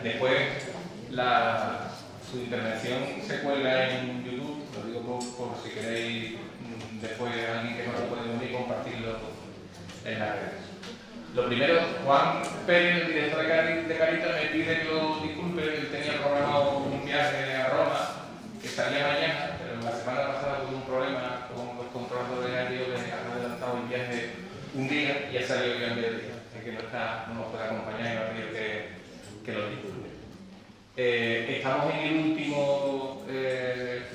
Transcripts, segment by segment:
Después, su intervención se cuelga en YouTube, lo digo por si queréis, después alguien que no lo puede unir, compartirlo en las redes. Lo primero, Juan Pérez, el director de Caritas, me pide que lo disculpe. Él tenía programado un viaje a Roma que salía mañana, pero la semana pasada tuvo un problema con los controladores aéreos, le han adelantado el viaje un día y ya salió hoy en día. Así que no nos puede acompañar y me ha pedido que lo disculpe. Estamos en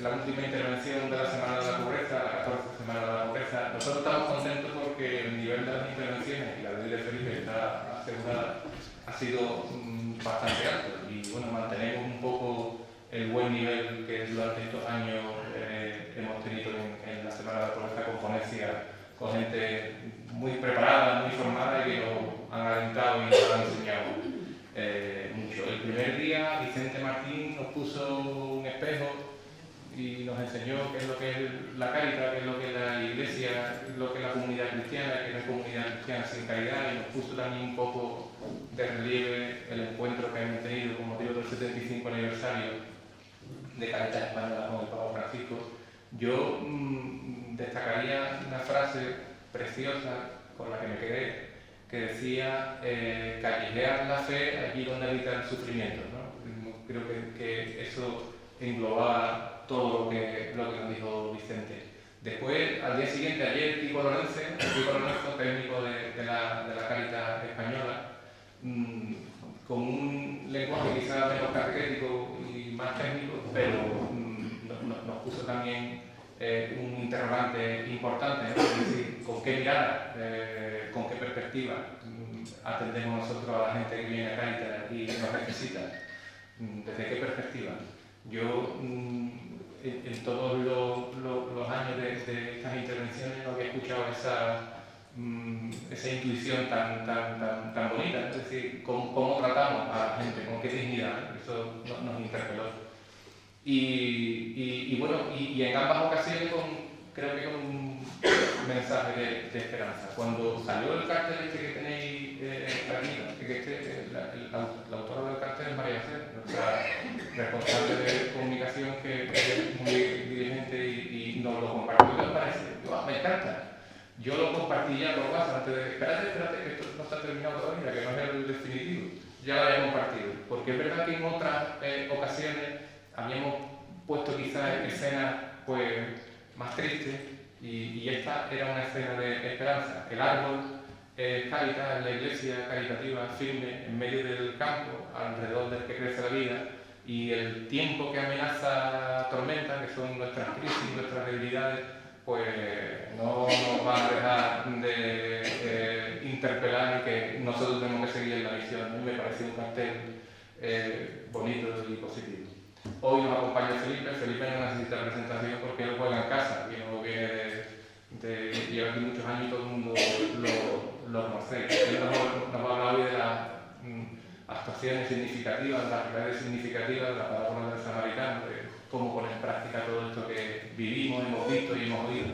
la última intervención de la Semana de la Pobreza, la 14ª Semana de la Pobreza. Nosotros estamos contentos porque el nivel de las intervenciones, y la ley de Felipe está asegurada, ha sido bastante alto. Y bueno, mantenemos un poco el buen nivel que durante estos años hemos tenido en la Semana de la Pobreza, con ponencias, con gente muy preparada, muy formada y que nos han alentado y nos han enseñado mucho. El primer día Vicente Martín nos puso un espejo y nos enseñó qué es lo que es la Cáritas, qué es lo que es la Iglesia, qué es lo que es la comunidad cristiana, qué es la comunidad cristiana sin caridad, y nos puso también un poco de relieve el encuentro que hemos tenido con motivo del 75 aniversario de Cáritas Española con el Papa Francisco. Yo destacaría una frase preciosa con la que me quedé, que decía callejear la fe allí donde habita el sufrimiento, ¿no? Creo que eso englobaba todo lo que nos dijo Vicente. Después, al día siguiente, ayer, Kiko Lorenzo, técnico de la Cáritas Española, con un lenguaje quizás menos catequético y más técnico, pero nos puso también un interrogante importante, ¿no? Es decir, ¿con qué mirada, con qué perspectiva atendemos nosotros a la gente que viene a Cáritas y nos necesita? ¿Desde qué perspectiva? Yo, en todos los años de estas intervenciones, no había escuchado esa intuición tan bonita, es decir, cómo tratamos a la gente, con qué dignidad. Eso nos interpeló. Y bueno, en ambas ocasiones creo que con un mensaje de esperanza. Cuando salió el cartel que tenéis aquí, la autora del cartel es María José, nuestra responsable de comunicación, que es muy diligente y nos lo compartió. ¿Qué os parece? Me encanta. Yo lo compartí ya por WhatsApp antes de... Espérate, que esto no está terminado todavía, que no es el definitivo. Ya lo había compartido. Porque es verdad que en otras ocasiones habíamos puesto quizás escenas pues, más tristes y esta era una escena de esperanza. El árbol Cáritas, la iglesia caritativa firme en medio del campo, alrededor del que crece la vida, y el tiempo que amenaza tormenta, que son nuestras crisis, nuestras debilidades, pues no nos van a dejar de interpelar y que nosotros tenemos que seguir en la misión. A mí me parece un cartel bonito y positivo. Hoy nos acompaña Felipe. Felipe no necesita presentación porque él juega en casa, y no viene de llevar aquí muchos años y todo el mundo lo conoce. Él nos va a hablar hoy de las actuaciones significativas, las redes significativas de la parábola del samaritano, de cómo poner en práctica todo esto que vivimos, hemos visto y hemos oído.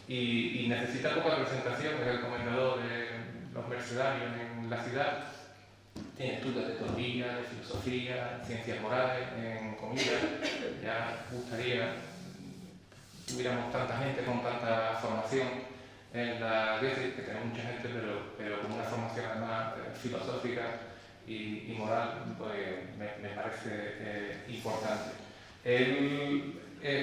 Y necesita poca presentación, es el comendador de los mercedarios en la ciudad. Tiene estudios de teología, de filosofía, ciencias morales, en comida. Ya gustaría que tuviéramos tanta gente con tanta formación en la diócesis, que tenemos mucha gente, pero con una formación además filosófica y moral, pues me parece importante. Él,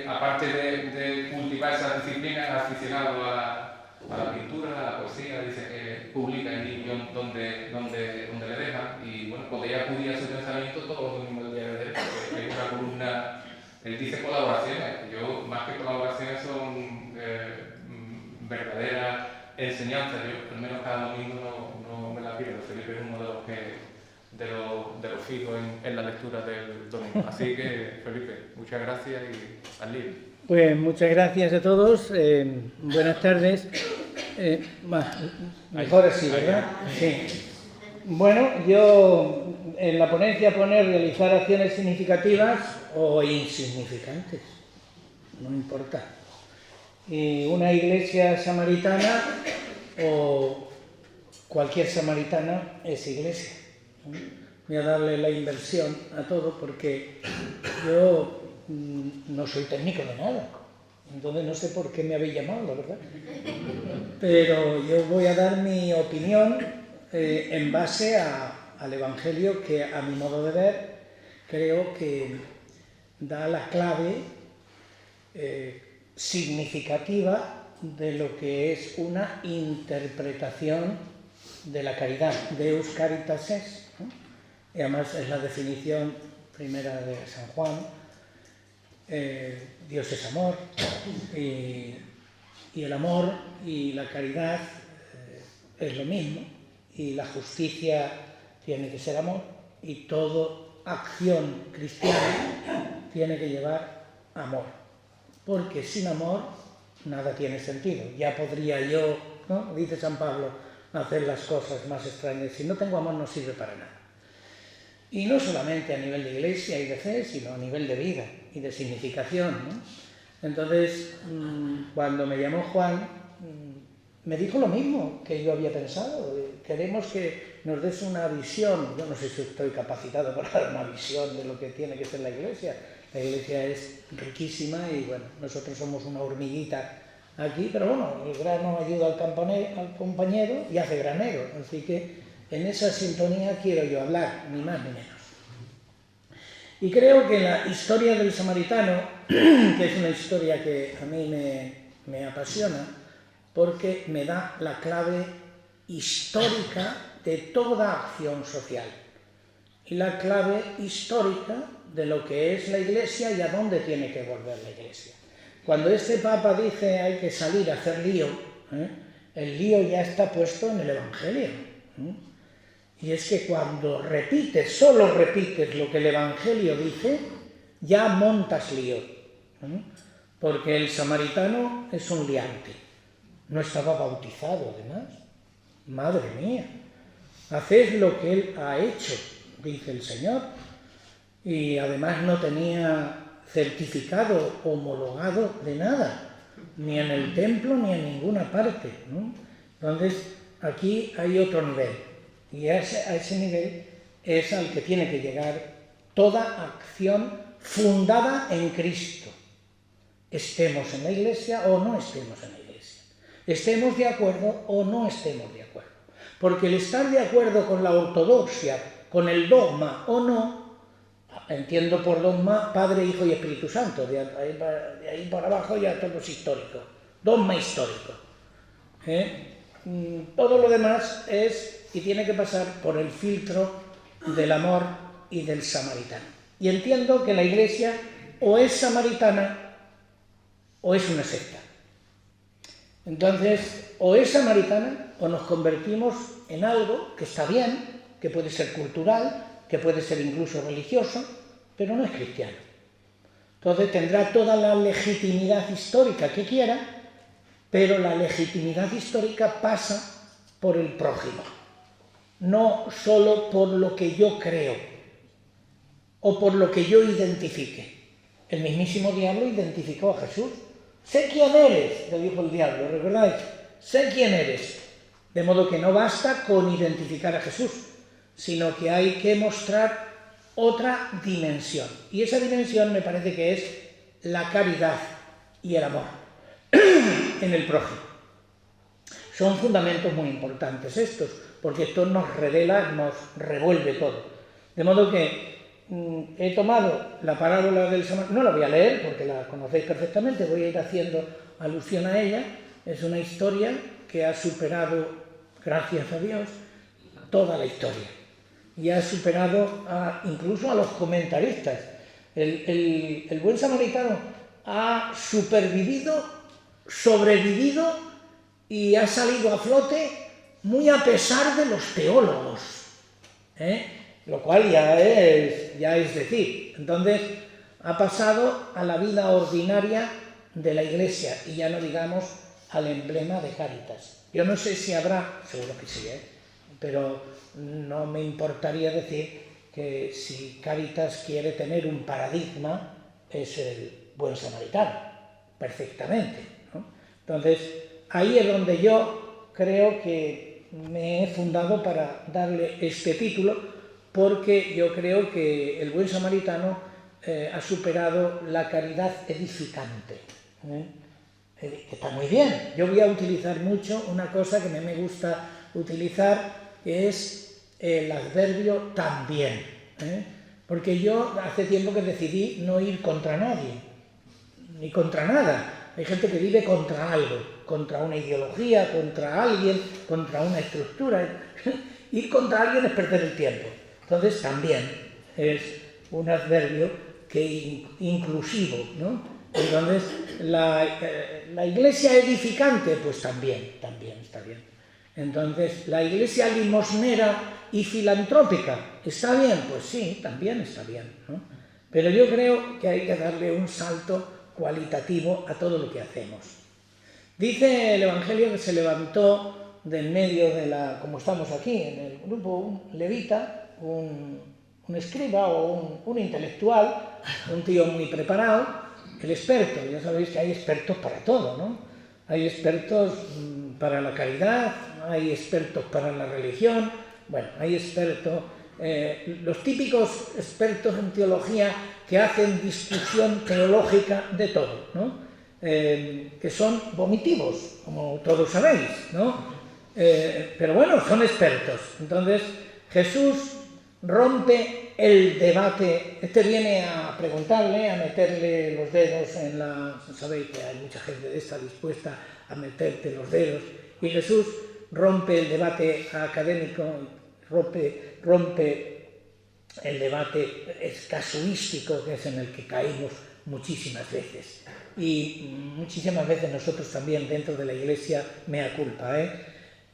aparte de cultivar esa disciplina, es aficionado a la pintura, a la poesía. Dice que publica en libros donde le dejan, y bueno, podría acudir a su pensamiento todos los domingos del día de él, porque es una columna. Él dice colaboraciones. Yo, más que colaboraciones, son verdaderas enseñanzas. Yo, al menos cada domingo, no me la pierdo. Felipe es uno de los fijos en la lectura del domingo. Así que, Felipe, muchas gracias y al lío. Pues muchas gracias a todos. Buenas tardes. Mejor así, ¿verdad? Sí. Bueno, yo en la ponencia pone realizar acciones significativas o insignificantes, no importa. Y una iglesia samaritana o cualquier samaritana es iglesia. voy a darle la inversión a todo, porque yo no soy técnico de nada. Entonces no sé por qué me habéis llamado, la verdad. Pero yo voy a dar mi opinión en base al Evangelio, que a mi modo de ver creo que da la clave significativa de lo que es una interpretación de la caridad. Deus caritas es, ¿no? Y además es la definición primera de San Juan. Dios es amor, y el amor y la caridad es lo mismo, y la justicia tiene que ser amor, y toda acción cristiana tiene que llevar amor, porque sin amor nada tiene sentido. Ya podría yo, ¿no?, dice San Pablo, hacer las cosas más extrañas. Si no tengo amor no sirve para nada. Y no solamente a nivel de iglesia y de fe, sino a nivel de vida y de significación, ¿no? Entonces, cuando me llamó Juan, me dijo lo mismo que yo había pensado. Queremos que nos des una visión. Yo no sé si estoy capacitado para dar una visión de lo que tiene que ser la iglesia. La iglesia es riquísima y, bueno, nosotros somos una hormiguita aquí, pero bueno, el grano ayuda al compañero y hace granero. Así que en esa sintonía quiero yo hablar, ni más ni menos. Y creo que la historia del samaritano, que es una historia que a mí me apasiona, porque me da la clave histórica de toda acción social y la clave histórica de lo que es la Iglesia y a dónde tiene que volver la Iglesia. Cuando este Papa dice hay que salir a hacer lío, el lío ya está puesto en el Evangelio. Y es que cuando repites, solo repites lo que el Evangelio dice, ya montas lío. Porque el samaritano es un liante. No estaba bautizado, además. Madre mía. Haced lo que él ha hecho, dice el Señor. Y además no tenía certificado homologado de nada, ni en el templo ni en ninguna parte, ¿no? Entonces, aquí hay otro nivel. Y a ese nivel es al que tiene que llegar toda acción fundada en Cristo. Estemos en la Iglesia o no estemos en la Iglesia. Estemos de acuerdo o no estemos de acuerdo. Porque el estar de acuerdo con la ortodoxia, con el dogma o no, entiendo por dogma Padre, Hijo y Espíritu Santo, de ahí por abajo ya todo es histórico, dogma histórico. Todo lo demás es y tiene que pasar por el filtro del amor y del samaritano. Y entiendo que la Iglesia o es samaritana o es una secta. Entonces, o es samaritana o nos convertimos en algo que está bien, que puede ser cultural, que puede ser incluso religioso, pero no es cristiano. Entonces tendrá toda la legitimidad histórica que quiera, pero la legitimidad histórica pasa por el prójimo. No solo por lo que yo creo o por lo que yo identifique. El mismísimo diablo identificó a Jesús. Sé quién eres, le dijo el diablo, ¿recordáis? Sé quién eres. De modo que no basta con identificar a Jesús, sino que hay que mostrar otra dimensión. Y esa dimensión me parece que es la caridad y el amor en el prójimo. Son fundamentos muy importantes estos, porque esto nos revela, nos revuelve todo. De modo que he tomado la parábola del samaritano, no la voy a leer porque la conocéis perfectamente, voy a ir haciendo alusión a ella. Es una historia que ha superado, gracias a Dios, toda la historia. Y ha superado incluso a los comentaristas. El buen samaritano ha supervivido, sobrevivido y ha salido a flote muy a pesar de los teólogos, lo cual ya es decir. Entonces ha pasado a la vida ordinaria de la Iglesia y ya no digamos al emblema de Cáritas. Yo no sé si habrá, seguro que sí, pero no me importaría decir que si Cáritas quiere tener un paradigma es el buen samaritano, perfectamente, ¿no? Entonces ahí es donde yo creo que me he fundado para darle este título, porque yo creo que el buen samaritano ha superado la caridad edificante. Que está muy bien. Yo voy a utilizar mucho una cosa que me gusta utilizar, que es el adverbio también. Porque yo hace tiempo que decidí no ir contra nadie, ni contra nada. Hay gente que vive contra algo, contra una ideología, contra alguien, contra una estructura. Ir contra alguien es perder el tiempo. Entonces también es un adverbio que inclusivo, ¿no? Entonces la iglesia edificante, pues también está bien. Entonces la iglesia limosnera y filantrópica, ¿está bien? Pues sí, también está bien, ¿no? Pero yo creo que hay que darle un salto cualitativo a todo lo que hacemos. Dice el Evangelio que se levantó de en medio como estamos aquí en el grupo, un levita, un escriba o un intelectual, un tío muy preparado, el experto. Ya sabéis que hay expertos para todo, ¿no? Hay expertos para la caridad, hay expertos para la religión, bueno, hay expertos, los típicos expertos en teología que hacen discusión teológica de todo, ¿no? Que son vomitivos, como todos sabéis, ¿no? Pero bueno, son expertos. Entonces Jesús rompe el debate. Viene a preguntarle, a meterle los dedos en la... Sabéis que hay mucha gente de esta dispuesta a meterte los dedos. Y Jesús rompe el debate académico, rompe el debate casuístico, que es en el que caímos muchísimas veces. Y muchísimas veces nosotros también dentro de la Iglesia, mea culpa,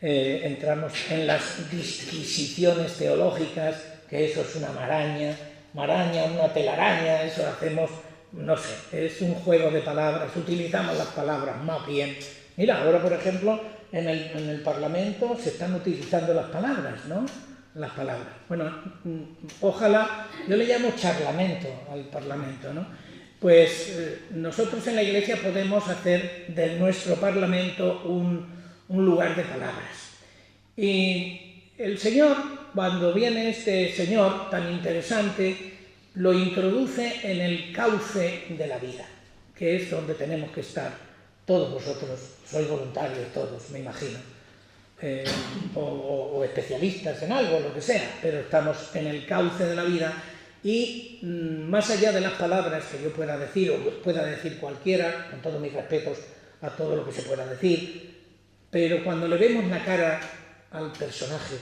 entramos en las disquisiciones teológicas, que eso es una maraña, una telaraña, eso hacemos, no sé, es un juego de palabras, utilizamos las palabras más bien. Mira, ahora por ejemplo, en el Parlamento se están utilizando las palabras, ¿no? Las palabras. Bueno, ojalá, yo le llamo charlamento al Parlamento, ¿no? Pues nosotros en la Iglesia podemos hacer de nuestro Parlamento un lugar de palabras. Y el Señor, cuando viene este Señor tan interesante, lo introduce en el cauce de la vida, que es donde tenemos que estar. Todos vosotros sois voluntarios, todos, me imagino, o especialistas en algo, lo que sea, pero estamos en el cauce de la vida y más allá de las palabras que yo pueda decir, o pueda decir cualquiera, con todos mis respetos a todo lo que se pueda decir, pero cuando le vemos la cara al personaje,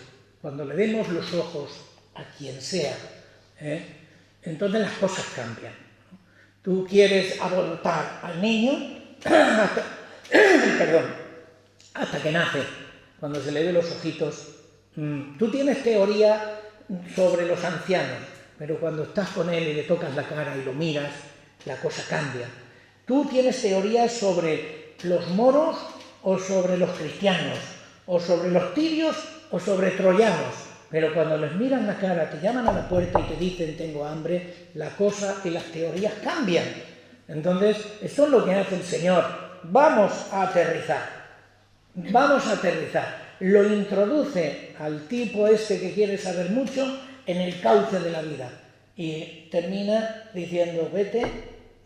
cuando le vemos los ojos a quien sea, entonces las cosas cambian. Tú quieres abortar al niño hasta que nace, cuando se le ve los ojitos. Tú tienes teoría sobre los ancianos, pero cuando estás con él y le tocas la cara y lo miras, la cosa cambia. Tú tienes teorías sobre los moros o sobre los cristianos, o sobre los tirios o sobre troyanos, pero cuando les miras la cara, te llaman a la puerta y te dicen tengo hambre, la cosa y las teorías cambian. Entonces, eso es lo que hace el Señor. Vamos a aterrizar. Lo introduce al tipo que quiere saber mucho en el cauce de la vida y termina diciendo vete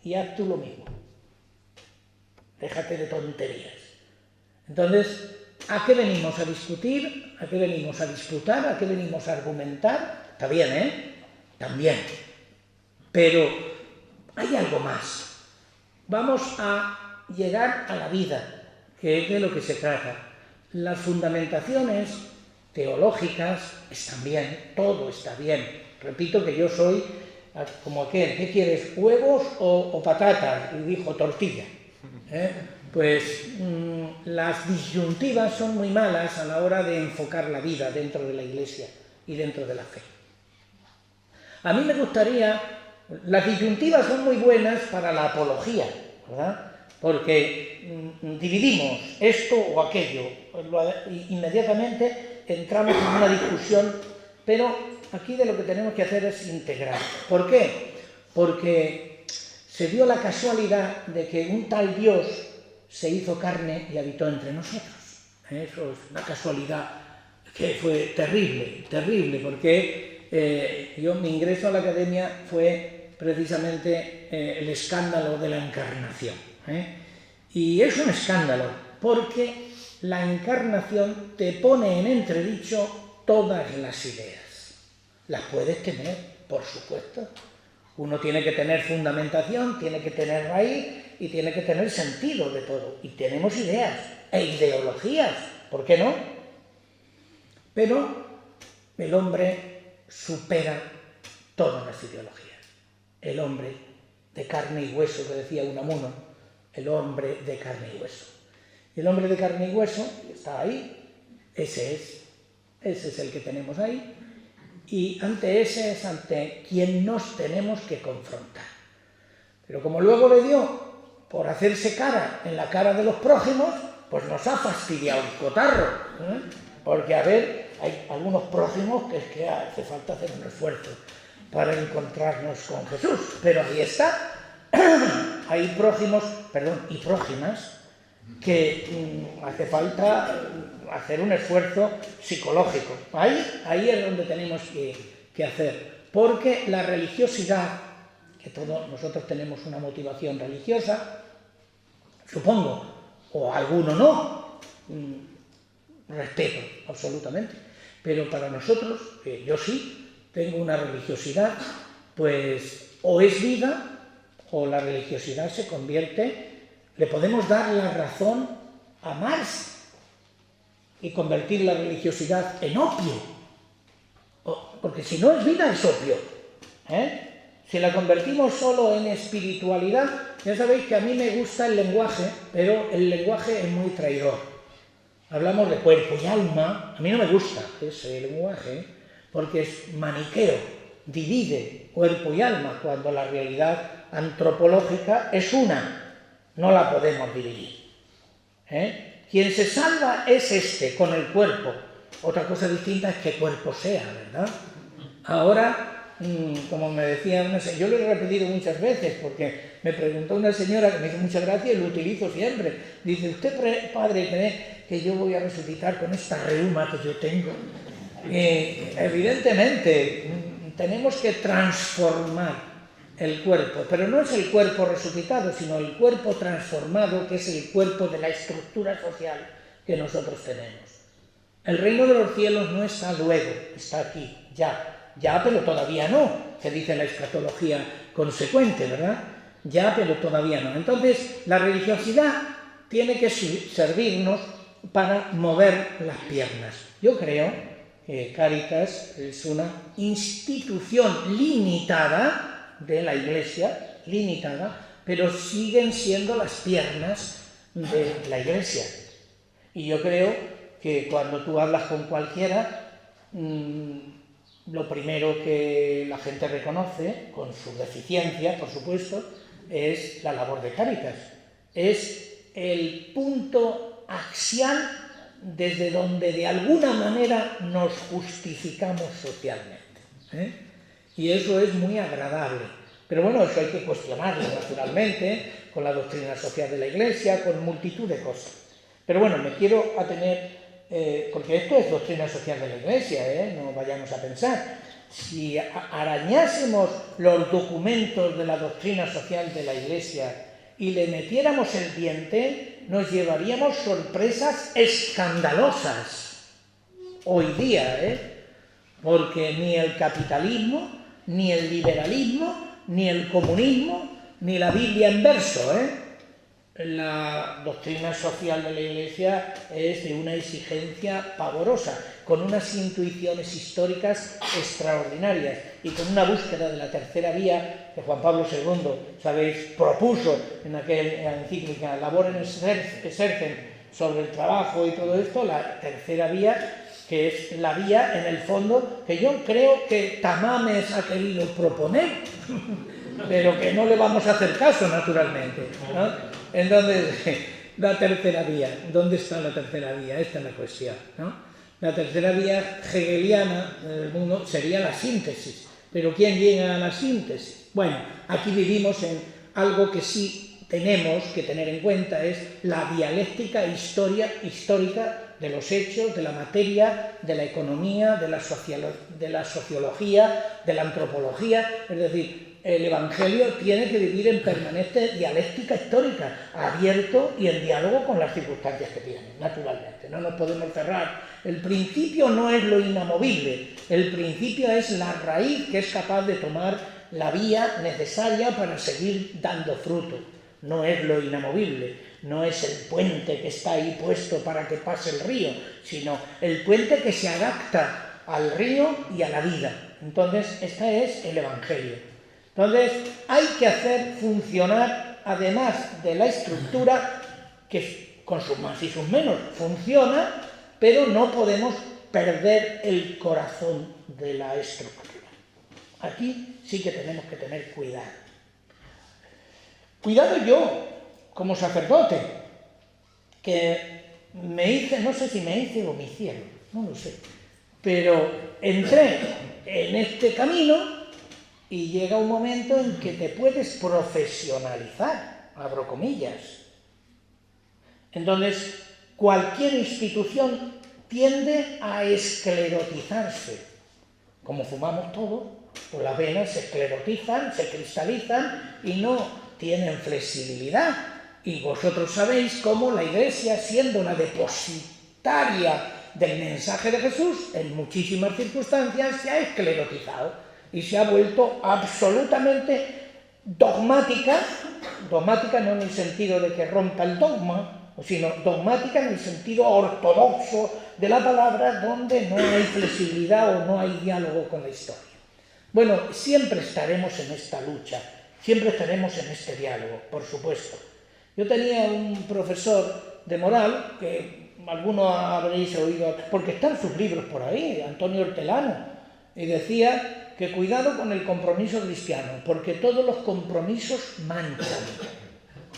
y haz tú lo mismo. Déjate de tonterías. Entonces, ¿a qué venimos a discutir? ¿A qué venimos a disputar? ¿A qué venimos a argumentar? Está bien, También. Pero hay algo más. Vamos a llegar a la vida, que es de lo que se trata. Las fundamentaciones teológicas están bien, todo está bien. Repito que yo soy como aquel, ¿qué quieres, huevos o patatas? Y dijo tortilla. Pues las disyuntivas son muy malas a la hora de enfocar la vida dentro de la Iglesia y dentro de la fe. A mí me gustaría, las disyuntivas son muy buenas para la apología, ¿verdad? Porque dividimos esto o aquello, inmediatamente entramos en una discusión, pero aquí de lo que tenemos que hacer es integrar. ¿Por qué? Porque se dio la casualidad de que un tal Dios se hizo carne y habitó entre nosotros. Eso es una casualidad que fue terrible, porque mi ingreso a la academia fue precisamente el escándalo de la encarnación. Y es un escándalo, porque la encarnación te pone en entredicho todas las ideas. Las puedes tener, por supuesto. Uno tiene que tener fundamentación, tiene que tener raíz y tiene que tener sentido de todo. Y tenemos ideas e ideologías, ¿por qué no? Pero el hombre supera todas las ideologías. El hombre de carne y hueso, que decía Unamuno, el hombre de carne y hueso. Y el hombre de carne y hueso está ahí, ese es el que tenemos ahí. Y ante ese es ante quien nos tenemos que confrontar. Pero como luego le dio por hacerse cara en la cara de los prójimos, pues nos ha fastidiado el cotarro, porque a ver, hay algunos prójimos que es que hace falta hacer un esfuerzo para encontrarnos con Jesús, pero ahí está. Hay prójimos, y prójimas que hace falta hacer un esfuerzo psicológico. Ahí es donde tenemos que hacer, porque la religiosidad, que todos nosotros tenemos una motivación religiosa, supongo, o alguno no, respeto absolutamente, pero para nosotros, yo sí, tengo una religiosidad, pues o es vida o la religiosidad se convierte, le podemos dar la razón a Marx y convertir la religiosidad en opio, porque si no es vida es opio, Si la convertimos solo en espiritualidad, ya sabéis que a mí me gusta el lenguaje, pero el lenguaje es muy traidor. Hablamos de cuerpo y alma, a mí no me gusta ese lenguaje, porque es maniqueo, divide cuerpo y alma, cuando la realidad antropológica es una, no la podemos dividir. Quien se salva es este, con el cuerpo. Otra cosa distinta es qué cuerpo sea, ¿verdad? Ahora, como me decía una señora, yo lo he repetido muchas veces, porque me preguntó una señora que me hizo mucha gracia y lo utilizo siempre. Dice, ¿usted, padre, cree que yo voy a resucitar con esta reuma que yo tengo? Evidentemente, tenemos que transformar el cuerpo, pero no es el cuerpo resucitado, sino el cuerpo transformado, que es el cuerpo de la estructura social que nosotros tenemos. El reino de los cielos no está luego, está aquí, ya, pero todavía no, que dice la escatología consecuente, ¿verdad? Ya, pero todavía no. Entonces, la religiosidad tiene que servirnos para mover las piernas. Yo creo que Cáritas es una institución limitada de la Iglesia, limitada, pero siguen siendo las piernas de la Iglesia. Y yo creo que cuando tú hablas con cualquiera, lo primero que la gente reconoce, con su deficiencia, por supuesto, es la labor de Cáritas. Es el punto axial desde donde de alguna manera nos justificamos socialmente. Y eso es muy agradable. Pero bueno, eso hay que cuestionarlo naturalmente, con la doctrina social de la Iglesia, con multitud de cosas. Pero bueno, me quiero atener, porque esto es doctrina social de la Iglesia, no vayamos a pensar. Si arañásemos los documentos de la doctrina social de la Iglesia y le metiéramos el diente, nos llevaríamos sorpresas escandalosas hoy día, porque ni el capitalismo, ni el liberalismo, ni el comunismo, ni la Biblia en verso, La doctrina social de la Iglesia es de una exigencia pavorosa, con unas intuiciones históricas extraordinarias y con una búsqueda de la tercera vía que Juan Pablo II, sabéis, propuso en aquella encíclica Laborem Exercens sobre el trabajo y todo esto, la tercera vía, que es la vía, en el fondo, que yo creo que Tamames ha querido proponer, pero que no le vamos a hacer caso, naturalmente, ¿no? Entonces, la tercera vía, ¿dónde está la tercera vía? Esta es la cuestión, ¿no? La tercera vía hegeliana del mundo sería la síntesis, pero ¿quién llega a la síntesis? Bueno, aquí vivimos en algo que sí tenemos que tener en cuenta, es la dialéctica histórica de los hechos, de la materia, de la economía, de la sociología, de la antropología. Es decir, el Evangelio tiene que vivir en permanente dialéctica histórica, abierto y en diálogo con las circunstancias que tiene, naturalmente. No nos podemos cerrar. El principio no es lo inamovible, el principio es la raíz que es capaz de tomar la vía necesaria para seguir dando fruto. No es lo inamovible, no es el puente que está ahí puesto para que pase el río, sino el puente que se adapta al río y a la vida. Entonces, este es el Evangelio. Entonces, hay que hacer funcionar, además de la estructura, que con sus más y sus menos funciona, pero no podemos perder el corazón de la estructura. Aquí sí que tenemos que tener cuidado. Cuidado yo, como sacerdote, que me hice, no sé si me hice o me hicieron, no lo sé, pero entré en este camino y llega un momento en que te puedes profesionalizar, abro comillas. Entonces, cualquier institución tiende a esclerotizarse. Como fumamos todos, pues las venas se esclerotizan, se cristalizan y no tienen flexibilidad. Y vosotros sabéis cómo la Iglesia, siendo la depositaria del mensaje de Jesús, en muchísimas circunstancias se ha esclerotizado y se ha vuelto absolutamente dogmática no en el sentido de que rompa el dogma, sino dogmática en el sentido ortodoxo de la palabra, donde no hay flexibilidad o no hay diálogo con la historia. Bueno, siempre estaremos en esta lucha, siempre estaremos en este diálogo, por supuesto. Yo tenía un profesor de moral, que algunos habréis oído, porque están sus libros por ahí, Antonio Hortelano, y decía que cuidado con el compromiso cristiano, porque todos los compromisos manchan.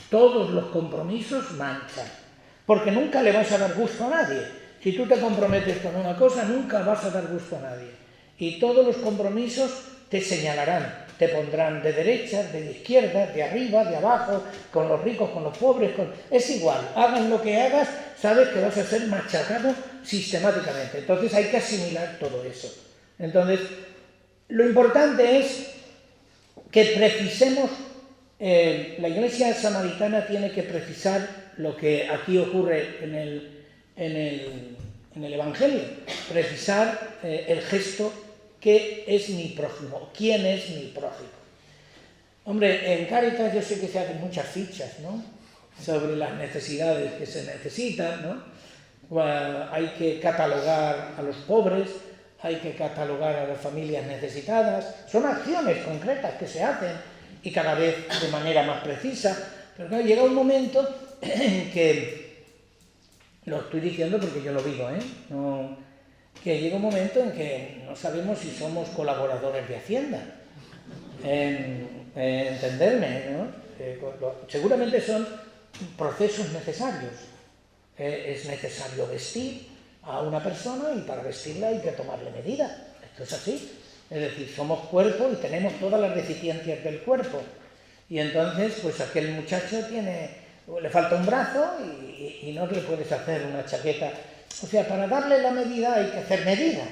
Todos los compromisos manchan, porque nunca le vas a dar gusto a nadie. Si tú te comprometes con una cosa, nunca vas a dar gusto a nadie. Y todos los compromisos te señalarán, te pondrán de derecha, de izquierda, de arriba, de abajo, con los ricos, con los pobres, es igual, hagan lo que hagas, sabes que vas a ser machacado sistemáticamente. Entonces hay que asimilar todo eso. Entonces, lo importante es que precisemos, la Iglesia samaritana tiene que precisar lo que aquí ocurre en el Evangelio, precisar el gesto que es mi prójimo, quién es mi prójimo. Hombre, en Cáritas yo sé que se hacen muchas fichas, ¿no?, sobre las necesidades que se necesitan, ¿no? Hay que catalogar a los pobres, hay que catalogar a las familias necesitadas, son acciones concretas que se hacen y cada vez de manera más precisa, pero claro, llega un momento en que, lo estoy diciendo porque yo lo vivo, que llega un momento en que no sabemos si somos colaboradores de Hacienda, entenderme, ¿no? Seguramente son procesos necesarios, es necesario vestir a una persona y para vestirla hay que tomarle medida, esto es así. Es decir, somos cuerpo y tenemos todas las deficiencias del cuerpo. Y entonces, pues aquel muchacho le falta un brazo y no le puedes hacer una chaqueta. O sea, para darle la medida hay que hacer medida.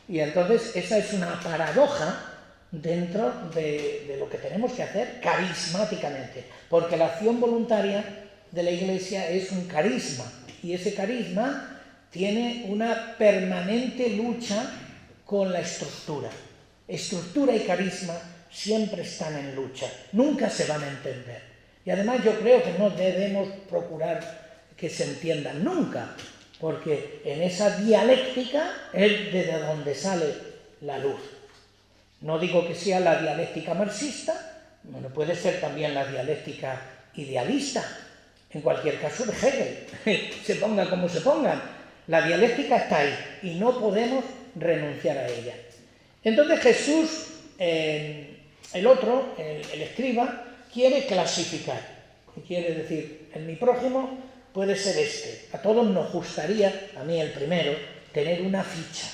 Y entonces esa es una paradoja dentro de lo que tenemos que hacer carismáticamente. Porque la acción voluntaria de la Iglesia es un carisma. Y ese carisma tiene una permanente lucha con la estructura. Estructura y carisma siempre están en lucha, nunca se van a entender. Y además yo creo que no debemos procurar que se entiendan nunca, porque en esa dialéctica es desde donde sale la luz. No digo que sea la dialéctica marxista, bueno, puede ser también la dialéctica idealista, en cualquier caso de Hegel, se ponga como se pongan. La dialéctica está ahí y no podemos renunciar a ella. Entonces Jesús, el otro, el escriba, quiere clasificar. Quiere decir, en mi prójimo puede ser este. A todos nos gustaría, a mí el primero, tener una ficha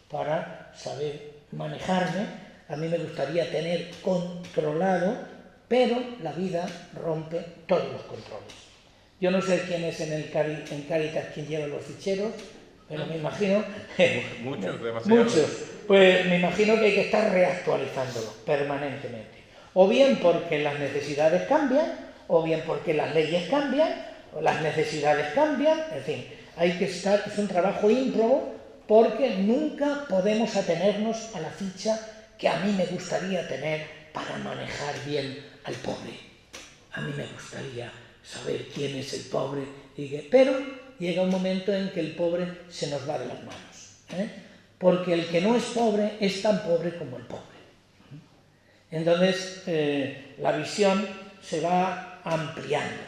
para saber manejarme. A mí me gustaría tener controlado, pero la vida rompe todos los controles. Yo no sé quién es en Cáritas quien lleva los ficheros, pero me imagino... Muchos, demasiados. Muchos. Pues me imagino que hay que estar reactualizándolo permanentemente. O bien porque las necesidades cambian, o bien porque las leyes cambian, o las necesidades cambian, en fin, hay que estar, es un trabajo ímprobo, porque nunca podemos atenernos a la ficha que a mí me gustaría tener para manejar bien al pobre. A mí me gustaría saber quién es el pobre, pero llega un momento en que el pobre se nos va de las manos, porque el que no es pobre es tan pobre como el pobre. Entonces la visión se va ampliando.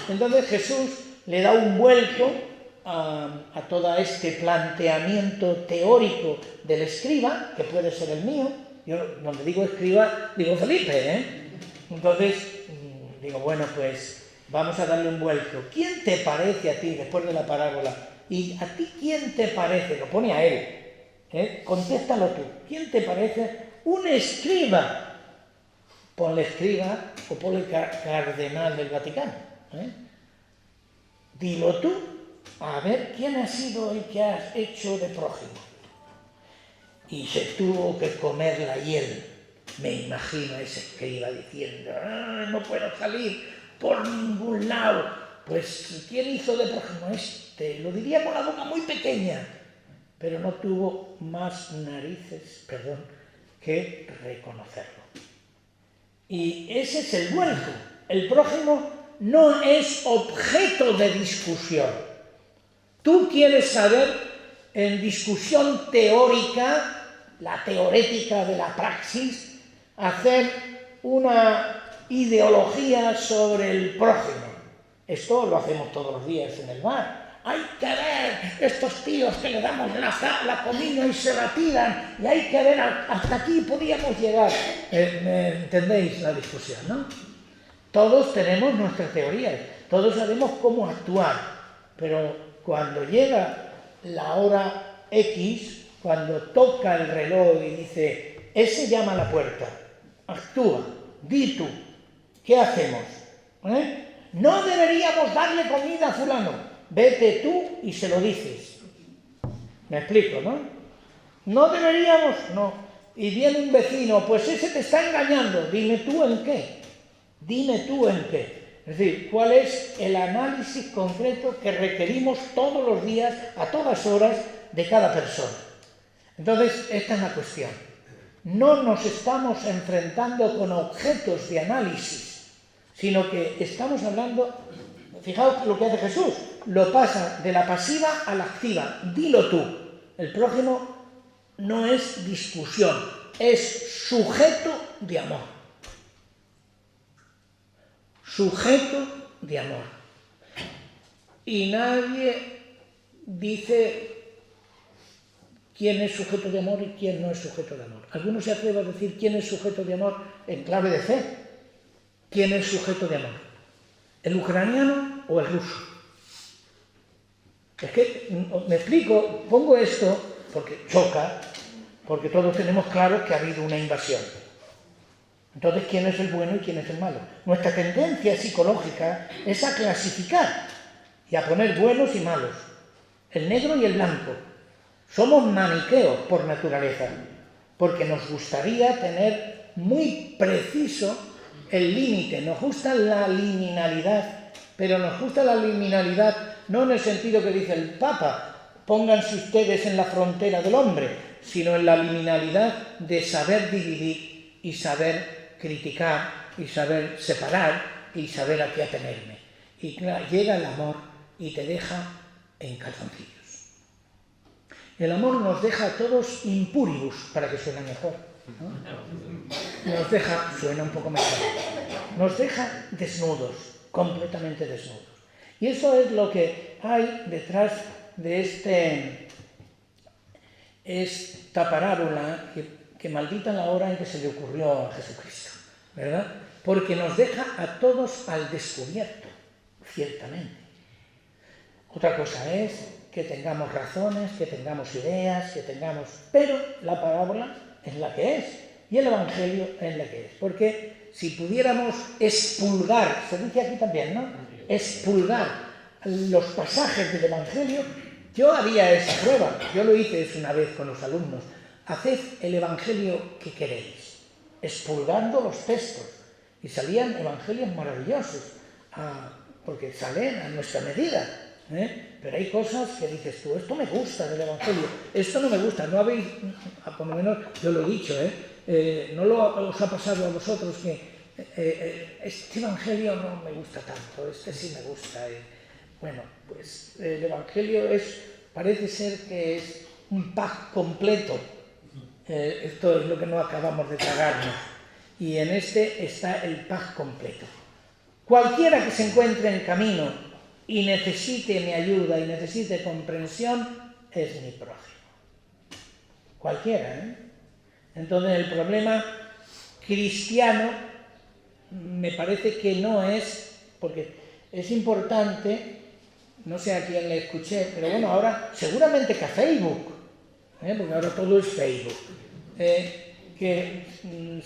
Entonces Jesús le da un vuelco a todo este planteamiento teórico del escriba, que puede ser el mío. Yo, donde digo escriba, digo Felipe, Entonces digo, bueno, pues vamos a darle un vuelco. ¿Quién te parece a ti, después de la parábola? ¿Y a ti quién te parece? Lo pone a él. Contéstalo tú. ¿Quién te parece un escriba? Ponle escriba o ponle cardenal del Vaticano. Dilo tú, a ver quién ha sido el que has hecho de prójimo. Y se tuvo que comer la hiel. Me imagino a ese escriba diciendo, no puedo salir por ningún lado. Pues, ¿quién hizo de prójimo? Lo diría con la boca muy pequeña, pero no tuvo más narices, que reconocerlo. Y ese es el vuelco. El prójimo no es objeto de discusión. Tú quieres saber en discusión teórica, la teorética de la praxis, hacer una ideología sobre el prójimo. Esto lo hacemos todos los días en el bar. Hay que ver estos tíos que le damos la comida y se la tiran, y hay que ver, hasta aquí podíamos llegar. ¿Me entendéis la discusión, no? Todos tenemos nuestras teorías, todos sabemos cómo actuar, pero cuando llega la hora X, cuando toca el reloj y dice, ese llama a la puerta, actúa, di tú, ¿qué hacemos? No deberíamos darle comida a fulano. Vete tú y se lo dices. ¿Me explico, no? No deberíamos, no. Y viene un vecino, pues ese te está engañando. Dime tú en qué. Dime tú en qué. Es decir, ¿cuál es el análisis concreto que requerimos todos los días, a todas horas, de cada persona? Entonces, esta es la cuestión. No nos estamos enfrentando con objetos de análisis, sino que estamos hablando... Fijaos lo que hace Jesús, lo pasa de la pasiva a la activa. Dilo tú. El prójimo no es discusión, es sujeto de amor. Sujeto de amor. Y nadie dice quién es sujeto de amor y quién no es sujeto de amor. ¿Alguno se atreve a decir quién es sujeto de amor en clave de fe? ¿Quién es sujeto de amor? ¿El ucraniano o el ruso? Es que, me explico, pongo esto porque choca, porque todos tenemos claro que ha habido una invasión. Entonces, ¿quién es el bueno y quién es el malo? Nuestra tendencia psicológica es a clasificar y a poner buenos y malos, el negro y el blanco. Somos maniqueos por naturaleza, porque nos gustaría tener muy preciso el límite. Nos gusta la liminalidad, pero nos gusta la liminalidad no en el sentido que dice el Papa, pónganse ustedes en la frontera del hombre, sino en la liminalidad de saber dividir y saber criticar y saber separar y saber a qué atenerme. Y claro, llega el amor y te deja en calzoncillos. El amor nos deja a todos impuribus, para que suene mejor, ¿no? Nos deja, suena un poco mejor, nos deja desnudos, completamente desnudos. Y eso es lo que hay detrás de esta parábola que maldita la hora en que se le ocurrió a Jesucristo, ¿verdad? Porque nos deja a todos al descubierto, ciertamente. Otra cosa es que tengamos razones, que tengamos ideas, pero la parábola es la que es y el Evangelio es la que es. Porque si pudiéramos expulgar, se dice aquí también, ¿no? Expulgar los pasajes del Evangelio, Yo haría esa prueba, yo lo hice una vez con los alumnos. Haced el evangelio que queréis, expurgando los textos. Y salían evangelios maravillosos, porque salen a nuestra medida. Pero hay cosas que dices tú, esto me gusta del evangelio, esto no me gusta. No habéis, por lo menos yo lo he dicho, ¿no os ha pasado a vosotros que este evangelio no me gusta tanto, este sí me gusta? Bueno, pues el evangelio parece ser que es un pack completo. Esto es lo que no acabamos de tragarnos. Y en este está el pack completo. Cualquiera que se encuentre en camino y necesite mi ayuda y necesite comprensión, es mi prójimo. Cualquiera, ¿eh? Entonces el problema cristiano me parece que no es, porque es importante, no sé a quién le escuché, pero bueno, ahora seguramente que a Facebook, porque ahora todo es Facebook, que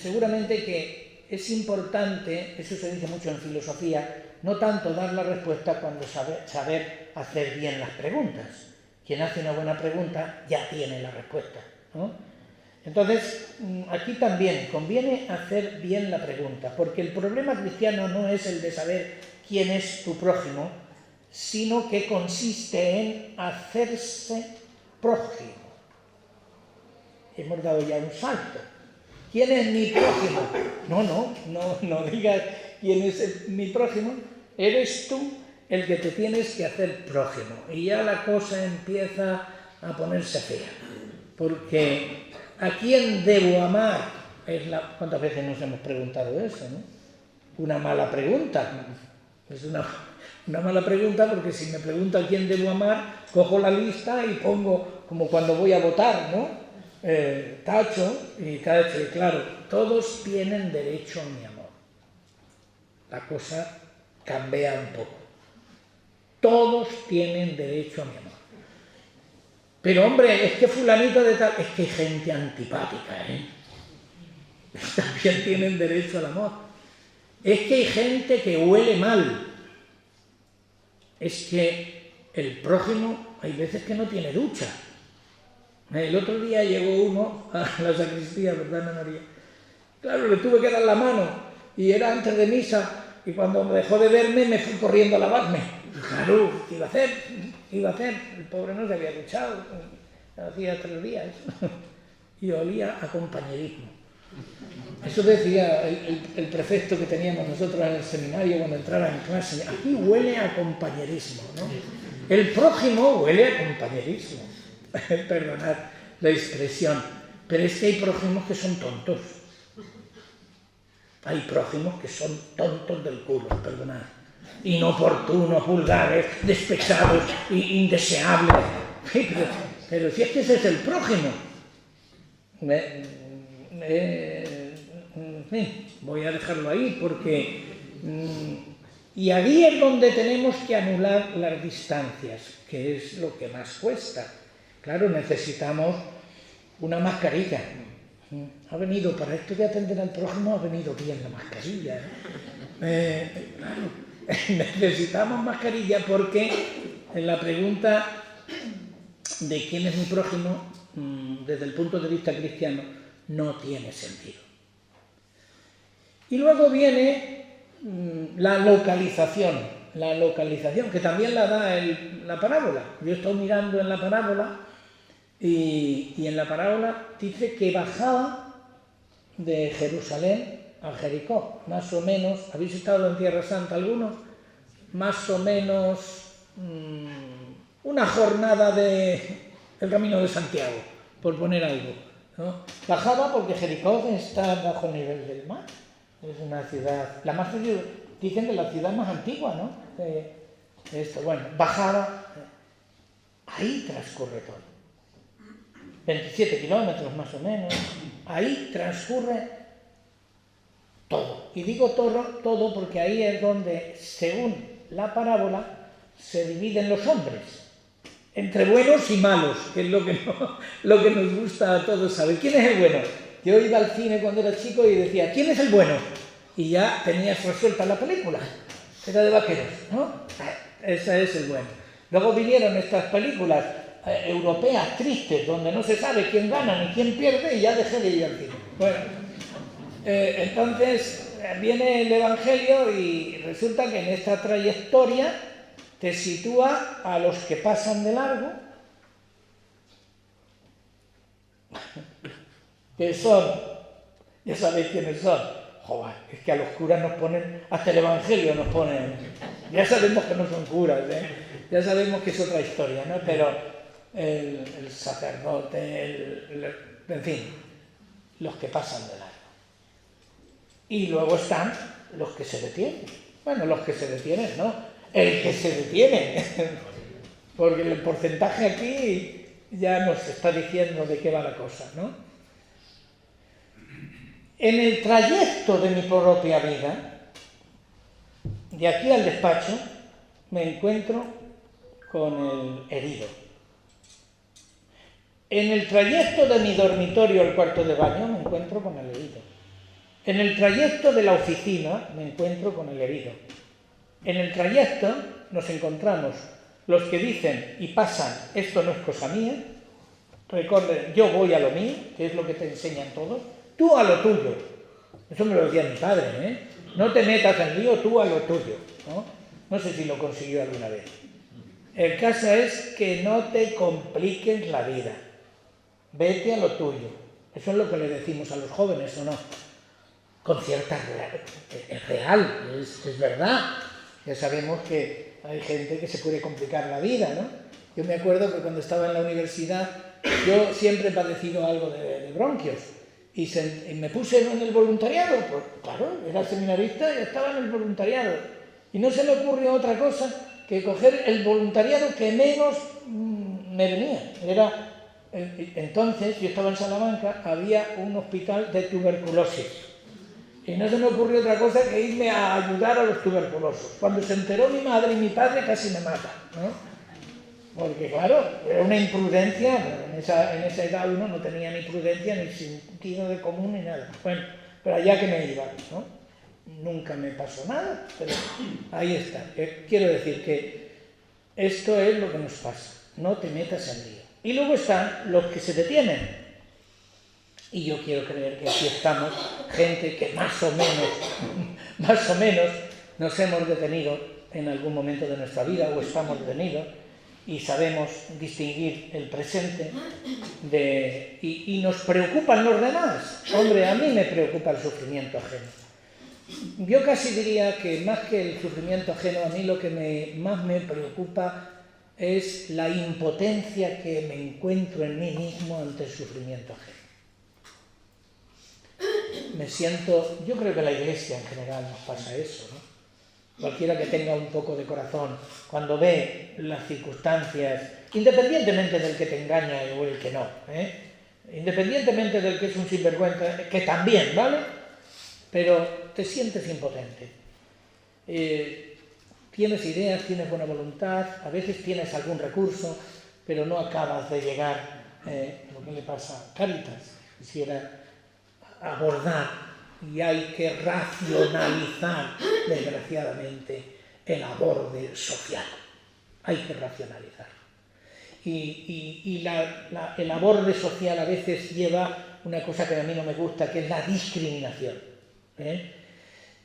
seguramente que es importante, eso se dice mucho en filosofía, no tanto dar la respuesta cuando saber hacer bien las preguntas. Quien hace una buena pregunta ya tiene la respuesta, ¿no? Entonces, aquí también conviene hacer bien la pregunta, porque el problema cristiano no es el de saber quién es tu prójimo, sino que consiste en hacerse prójimo. Hemos dado ya un salto. ¿Quién es mi prójimo? No digas quién es mi prójimo. Eres tú el que te tienes que hacer prójimo. Y ya la cosa empieza a ponerse fea. Porque ¿a quién debo amar? ¿Cuántas veces nos hemos preguntado eso, no? Una mala pregunta. Es una mala pregunta porque si me pregunto a quién debo amar, cojo la lista y pongo, como cuando voy a votar, ¿no? Tacho, y claro, todos tienen derecho a mi amor. La cosa cambia un poco. Todos tienen derecho a mi amor. Pero hombre, es que fulanito de tal, es que hay gente antipática, también tienen derecho al amor. Es que hay gente que huele mal. Es que el prójimo hay veces que no tiene ducha. El otro día llegó uno a la sacristía, ¿verdad, Ana María? Claro, le tuve que dar la mano y era antes de misa y cuando me dejó de verme me fui corriendo a lavarme. Claro, ¿qué iba a hacer? El pobre no se había duchado, hacía 3 días y olía a compañerismo. Eso decía el prefecto que teníamos nosotros en el seminario cuando entrara en clase. Aquí huele a compañerismo, ¿no? El prójimo huele a compañerismo. Perdonad la expresión, pero es que hay prójimos que son tontos. Hay prójimos que son tontos del culo, perdonad. Inoportunos, vulgares, despechados, indeseables. Pero si es que ese es el prójimo. Voy a dejarlo ahí porque... y ahí es donde tenemos que anular las distancias, que es lo que más cuesta. Claro, necesitamos una mascarilla. Ha venido, para esto de atender al prójimo, ha venido bien la mascarilla. Claro, necesitamos mascarilla porque en la pregunta de quién es mi prójimo, desde el punto de vista cristiano, no tiene sentido. Y luego viene la localización, que también la da la parábola. Yo he estado mirando en la parábola y en la parábola dice que bajaba de Jerusalén a Jericó, más o menos. ¿Habéis estado en Tierra Santa algunos? Más o menos una jornada del Camino de Santiago, por poner algo, ¿no? Bajaba porque Jericó está bajo el nivel del mar. Es una ciudad, dicen que la ciudad más antigua, ¿no? Bajaba, ahí transcurre todo. 27 kilómetros más o menos, ahí transcurre todo. Y digo todo porque ahí es donde, según la parábola, se dividen los hombres, entre buenos y malos, que es lo que nos gusta a todos saber. ¿Quién es el bueno? Yo iba al cine cuando era chico y decía, ¿quién es el bueno? Y ya tenías resuelta la película. Era de vaqueros, ¿no? Ese es el bueno. Luego vinieron estas películas europeas tristes, donde no se sabe quién gana ni quién pierde, y ya dejé de ir al cine. Bueno, entonces viene el Evangelio y resulta que en esta trayectoria te sitúa a los que pasan de largo, que son, ya sabéis quiénes son. Joder, es que a los curas nos ponen, hasta el Evangelio nos ponen, ya sabemos que no son curas, ya sabemos que es otra historia, ¿no? Pero el sacerdote, en fin, los que pasan de largo. Y luego están los que se detienen. Bueno, los que se detienen, ¿no? El que se detiene. Porque el porcentaje aquí ya nos está diciendo de qué va la cosa, ¿no? En el trayecto de mi propia vida, de aquí al despacho, me encuentro con el herido. En el trayecto de mi dormitorio al cuarto de baño, me encuentro con el herido. En el trayecto de la oficina, me encuentro con el herido. En el trayecto nos encontramos los que dicen y pasan, esto no es cosa mía. Recuerden, yo voy a lo mío, que es lo que te enseñan todos. Tú a lo tuyo. Eso me lo decía mi padre, ¿eh? No te metas en lío, tú a lo tuyo, ¿no? No sé si lo consiguió alguna vez. El caso es que no te compliques la vida. Vete a lo tuyo. Eso es lo que le decimos a los jóvenes, ¿o no? Con cierta... Es real, es verdad. Ya sabemos que hay gente que se puede complicar la vida, ¿no? Yo me acuerdo que cuando estaba en la universidad, yo siempre he padecido algo de bronquios. Y me puse en el voluntariado, pues claro, era seminarista y estaba en el voluntariado. Y no se me ocurrió otra cosa que coger el voluntariado que menos me venía. Entonces, yo estaba en Salamanca, había un hospital de tuberculosis. Y no se me ocurrió otra cosa que irme a ayudar a los tuberculosos. Cuando se enteró mi madre y mi padre casi me matan, ¿no? Porque claro, era una imprudencia, en esa edad uno no tenía ni prudencia, ni sentido de común, ni nada. Bueno, pero allá que me iba, ¿no? Nunca me pasó nada, pero ahí está. Quiero decir que esto es lo que nos pasa, no te metas en lío. Y luego están los que se detienen. Y yo quiero creer que aquí estamos, gente que más o menos nos hemos detenido en algún momento de nuestra vida o estamos detenidos. Y sabemos distinguir el presente y nos preocupan los demás. Hombre, a mí me preocupa el sufrimiento ajeno. Yo casi diría que más que el sufrimiento ajeno, a mí lo que más me preocupa es la impotencia que me encuentro en mí mismo ante el sufrimiento ajeno. Yo creo que la Iglesia en general nos pasa eso, ¿no? Cualquiera que tenga un poco de corazón, cuando ve las circunstancias, independientemente del que te engaña o el que no, independientemente del que es un sinvergüenza, que también, ¿vale? Pero te sientes impotente. Tienes ideas, tienes buena voluntad, a veces tienes algún recurso, pero no acabas de llegar, lo que le pasa a Cáritas, quisiera abordar. Y hay que racionalizar, desgraciadamente, el aborde social. Hay que racionalizar. Y el aborde social a veces lleva una cosa que a mí no me gusta, que es la discriminación.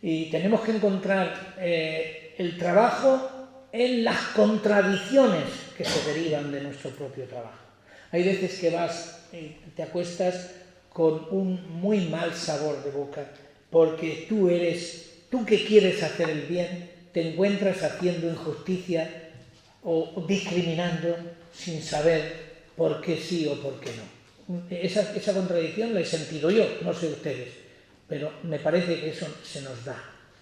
Y tenemos que encontrar el trabajo en las contradicciones que se derivan de nuestro propio trabajo. Hay veces que te acuestas con un muy mal sabor de boca, porque tú que quieres hacer el bien, te encuentras haciendo injusticia o discriminando sin saber por qué sí o por qué no. Esa contradicción la he sentido yo, no sé ustedes, pero me parece que eso se nos da.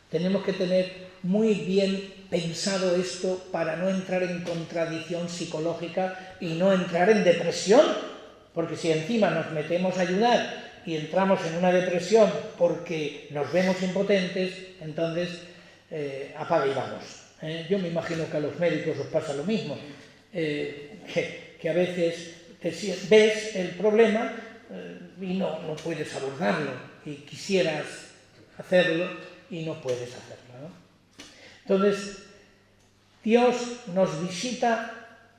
Tenemos que tener muy bien pensado esto para no entrar en contradicción psicológica y no entrar en depresión. Porque si encima nos metemos a ayudar y entramos en una depresión porque nos vemos impotentes, entonces apaga y vamos. Yo me imagino que a los médicos os pasa lo mismo, que a veces ves el problema y no puedes abordarlo, y quisieras hacerlo y no puedes hacerlo, ¿no? Entonces, Dios nos visita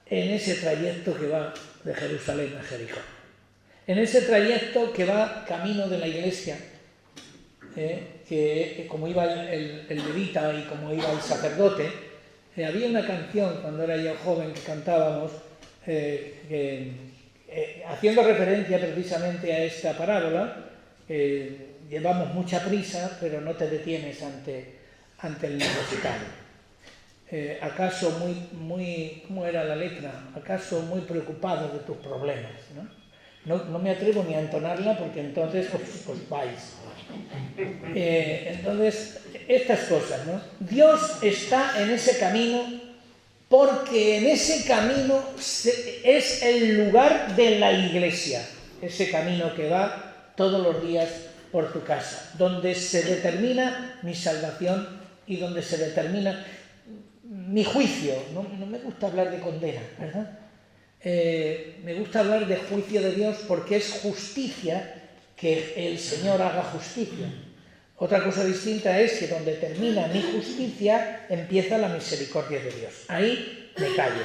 en ese trayecto que va de Jerusalén a Jericó. En ese trayecto que va camino de la iglesia, que como iba el levita y como iba el sacerdote, había una canción cuando era yo joven que cantábamos, haciendo referencia precisamente a esta parábola. Llevamos mucha prisa, pero no te detienes ante el necesitado. ¿Acaso cómo era la letra? ¿Acaso muy preocupado de tus problemas? No me atrevo ni a entonarla porque entonces os vais. Entonces, estas cosas, ¿no? Dios está en ese camino porque en ese camino es el lugar de la iglesia, ese camino que va todos los días por tu casa, donde se determina mi salvación y donde se determina mi juicio. No me gusta hablar de condena, ¿verdad? Me gusta hablar de juicio de Dios porque es justicia que el Señor haga justicia. Otra cosa distinta es que donde termina mi justicia empieza la misericordia de Dios. Ahí me callo.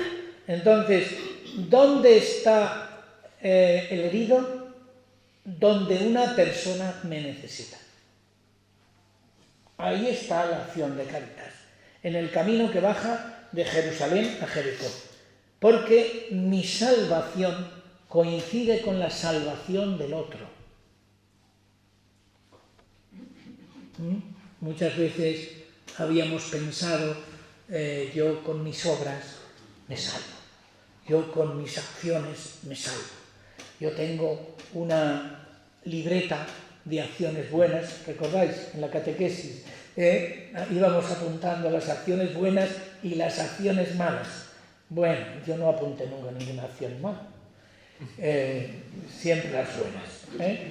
Entonces, ¿dónde está el herido? Donde una persona me necesita. Ahí está la acción de Cáritas, en el camino que baja de Jerusalén a Jericó. Porque mi salvación coincide con la salvación del otro. Muchas veces habíamos pensado, yo con mis obras me salvo, yo con mis acciones me salvo. Yo tengo una libreta de acciones buenas, ¿recordáis? En la catequesis íbamos apuntando las acciones buenas y las acciones malas. Bueno, yo no apunté nunca ninguna acción mala, siempre las buenas.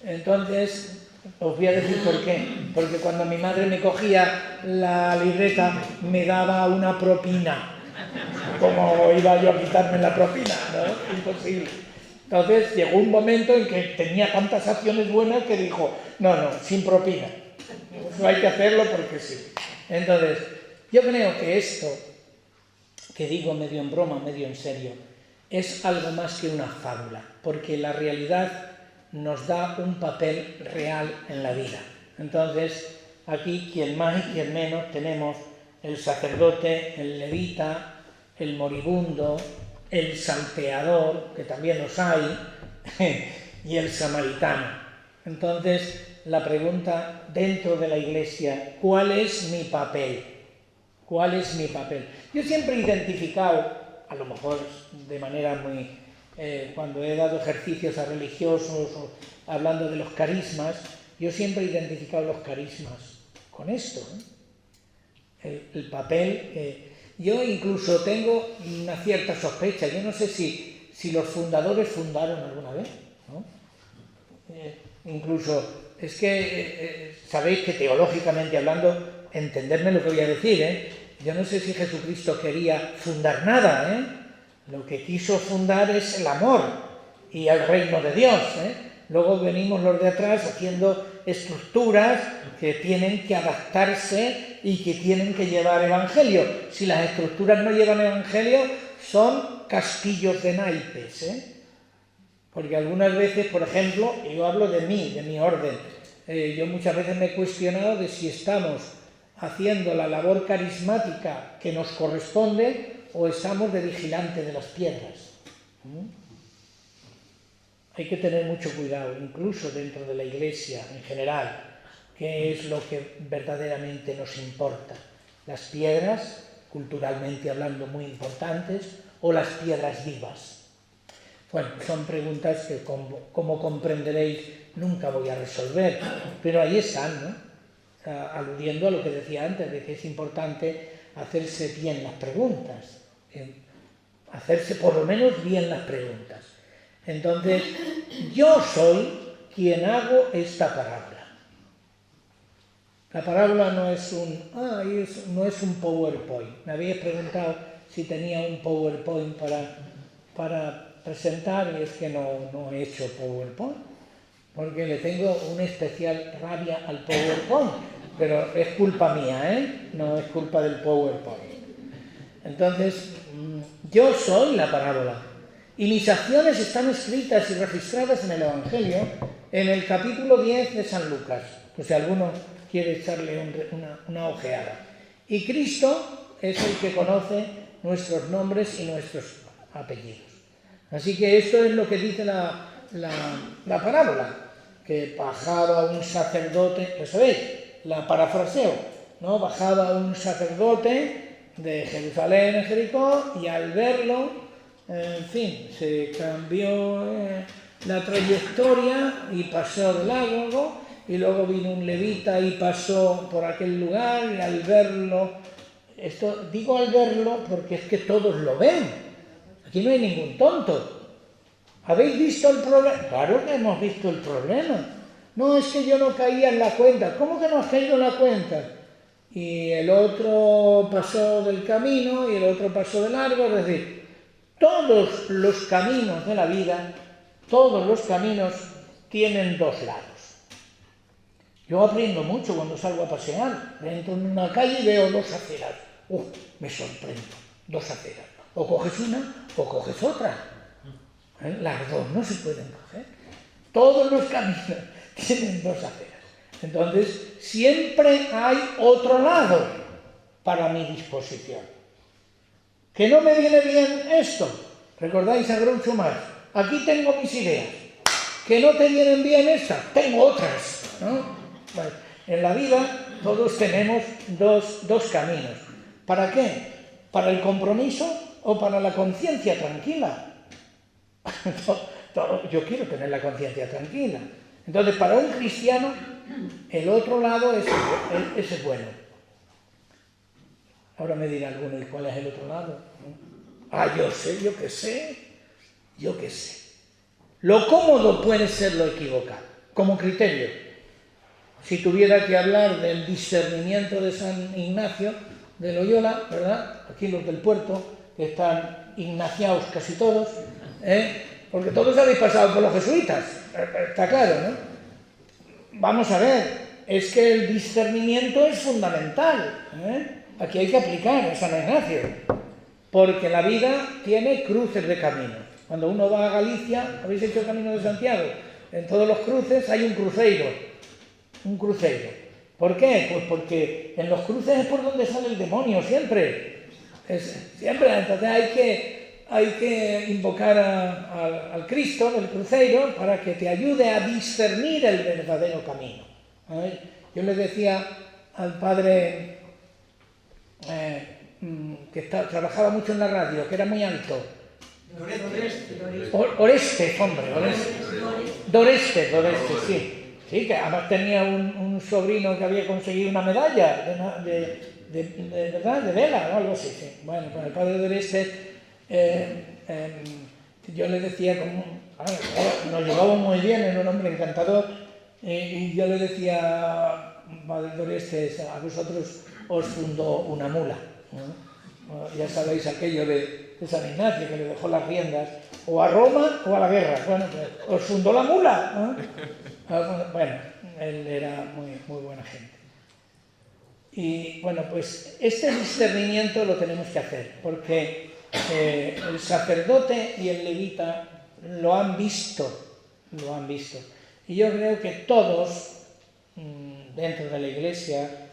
Entonces, os voy a decir por qué. Porque cuando mi madre me cogía la libreta me daba una propina. ¿Cómo iba yo a quitarme la propina? ¿No? Imposible. Entonces llegó un momento en que tenía tantas acciones buenas que dijo, no, sin propina. Eso hay que hacerlo porque sí. Entonces, yo creo que esto, que digo medio en broma, medio en serio, es algo más que una fábula, porque la realidad nos da un papel real en la vida. Entonces, aquí, quien más y quien menos, tenemos el sacerdote, el levita, el moribundo, el salteador, que también los hay, y el samaritano. Entonces, la pregunta dentro de la iglesia, ¿cuál es mi papel? ¿Cuál es mi papel? Yo siempre he identificado, a lo mejor de manera muy... cuando he dado ejercicios a religiosos o hablando de los carismas, yo siempre he identificado los carismas con esto, el papel. Yo incluso tengo una cierta sospecha, yo no sé si los fundadores fundaron alguna vez, ¿no? Incluso, es que sabéis que teológicamente hablando, entenderme lo que voy a decir, yo no sé si Jesucristo quería fundar nada, Lo que quiso fundar es el amor y el reino de Dios. Luego venimos los de atrás haciendo estructuras que tienen que adaptarse y que tienen que llevar evangelio. Si las estructuras no llevan evangelio, son castillos de naipes. Porque algunas veces, por ejemplo, yo hablo de mí, de mi orden. Yo muchas veces me he cuestionado de si estamos haciendo la labor carismática que nos corresponde o estamos de vigilante de las piedras. Hay que tener mucho cuidado, incluso dentro de la iglesia en general, qué es lo que verdaderamente nos importa. Las piedras, culturalmente hablando, muy importantes, o las piedras vivas. Bueno, son preguntas que, como comprenderéis, nunca voy a resolver, pero ahí están, ¿no? Aludiendo a lo que decía antes, de que es importante hacerse bien las preguntas, hacerse por lo menos bien las preguntas. Entonces, yo soy quien hago esta parábola. La parábola no es un PowerPoint. Me habéis preguntado si tenía un PowerPoint para presentar, y es que no he hecho PowerPoint, porque le tengo una especial rabia al PowerPoint, pero es culpa mía, no es culpa del PowerPoint. Entonces, yo soy la parábola. Y mis acciones están escritas y registradas en el Evangelio, en el capítulo 10 de San Lucas, pues si alguno quiere echarle una ojeada. Y Cristo es el que conoce nuestros nombres y nuestros apellidos. Así que esto es lo que dice la parábola, que bajaba un sacerdote, lo sabéis, la parafraseo, ¿no? Bajaba un sacerdote de Jerusalén a Jericó y al verlo, en fin, se cambió la trayectoria y pasó de largo, y luego vino un levita y pasó por aquel lugar, y al verlo, digo al verlo porque es que todos lo ven, aquí no hay ningún tonto. ¿Habéis visto el problema? Claro que hemos visto el problema. No, es que yo no caía en la cuenta. ¿Cómo que no has caído en la cuenta? Y el otro pasó del camino y el otro pasó de largo, es decir, todos los caminos de la vida, todos los caminos tienen dos lados. Yo aprendo mucho cuando salgo a pasear. Entro en una calle y veo dos aceras. Me sorprendo. Dos aceras. O coges una o coges otra. Las dos no se pueden coger. Todos los caminos tienen dos aceras. Entonces, siempre hay otro lado para mi disposición. ¿Que no me viene bien esto? ¿Recordáis a Groucho Marx? Aquí tengo mis ideas. ¿Que no te vienen bien estas? Tengo otras, ¿no? Bueno, en la vida todos tenemos dos caminos. ¿Para qué? ¿Para el compromiso o para la conciencia tranquila? Yo quiero tener la conciencia tranquila. Entonces, para un cristiano, el otro lado es bueno. Ahora me dirá alguno, ¿y cuál es el otro lado? Yo qué sé. Lo cómodo puede ser lo equivocado, como criterio. Si tuviera que hablar del discernimiento de San Ignacio de Loyola, ¿verdad? Aquí los del puerto, que están ignaciados casi todos, porque todos habéis pasado por los jesuitas, está claro, ¿no? Vamos a ver, es que el discernimiento es fundamental, Aquí hay que aplicar a San Ignacio, porque la vida tiene cruces de camino. Cuando uno va a Galicia, habéis hecho el Camino de Santiago, en todos los cruces hay un cruceiro. ¿Por qué? Pues porque en los cruces es por donde sale el demonio, siempre. Entonces hay que invocar al Cristo del cruceiro para que te ayude a discernir el verdadero camino. Yo le decía al padre que trabajaba mucho en la radio, que era muy alto. Oreste, Doreste, sí. Sí, que además tenía un sobrino que había conseguido una medalla de vela o algo así. Sí. Bueno, con el padre de Oreste yo le decía, nos llevamos muy bien, era un hombre encantador, y yo le decía, padre de Oreste, a vosotros os fundó una mula, ¿no? Ya sabéis aquello de San Ignacio, que le dejó las riendas o a Roma o a la guerra. Bueno, pues os fundó la mula, ¿no? Bueno, él era muy, muy buena gente. Y bueno, pues este discernimiento lo tenemos que hacer, porque el sacerdote y el levita lo han visto. Y yo creo que todos, dentro de la Iglesia,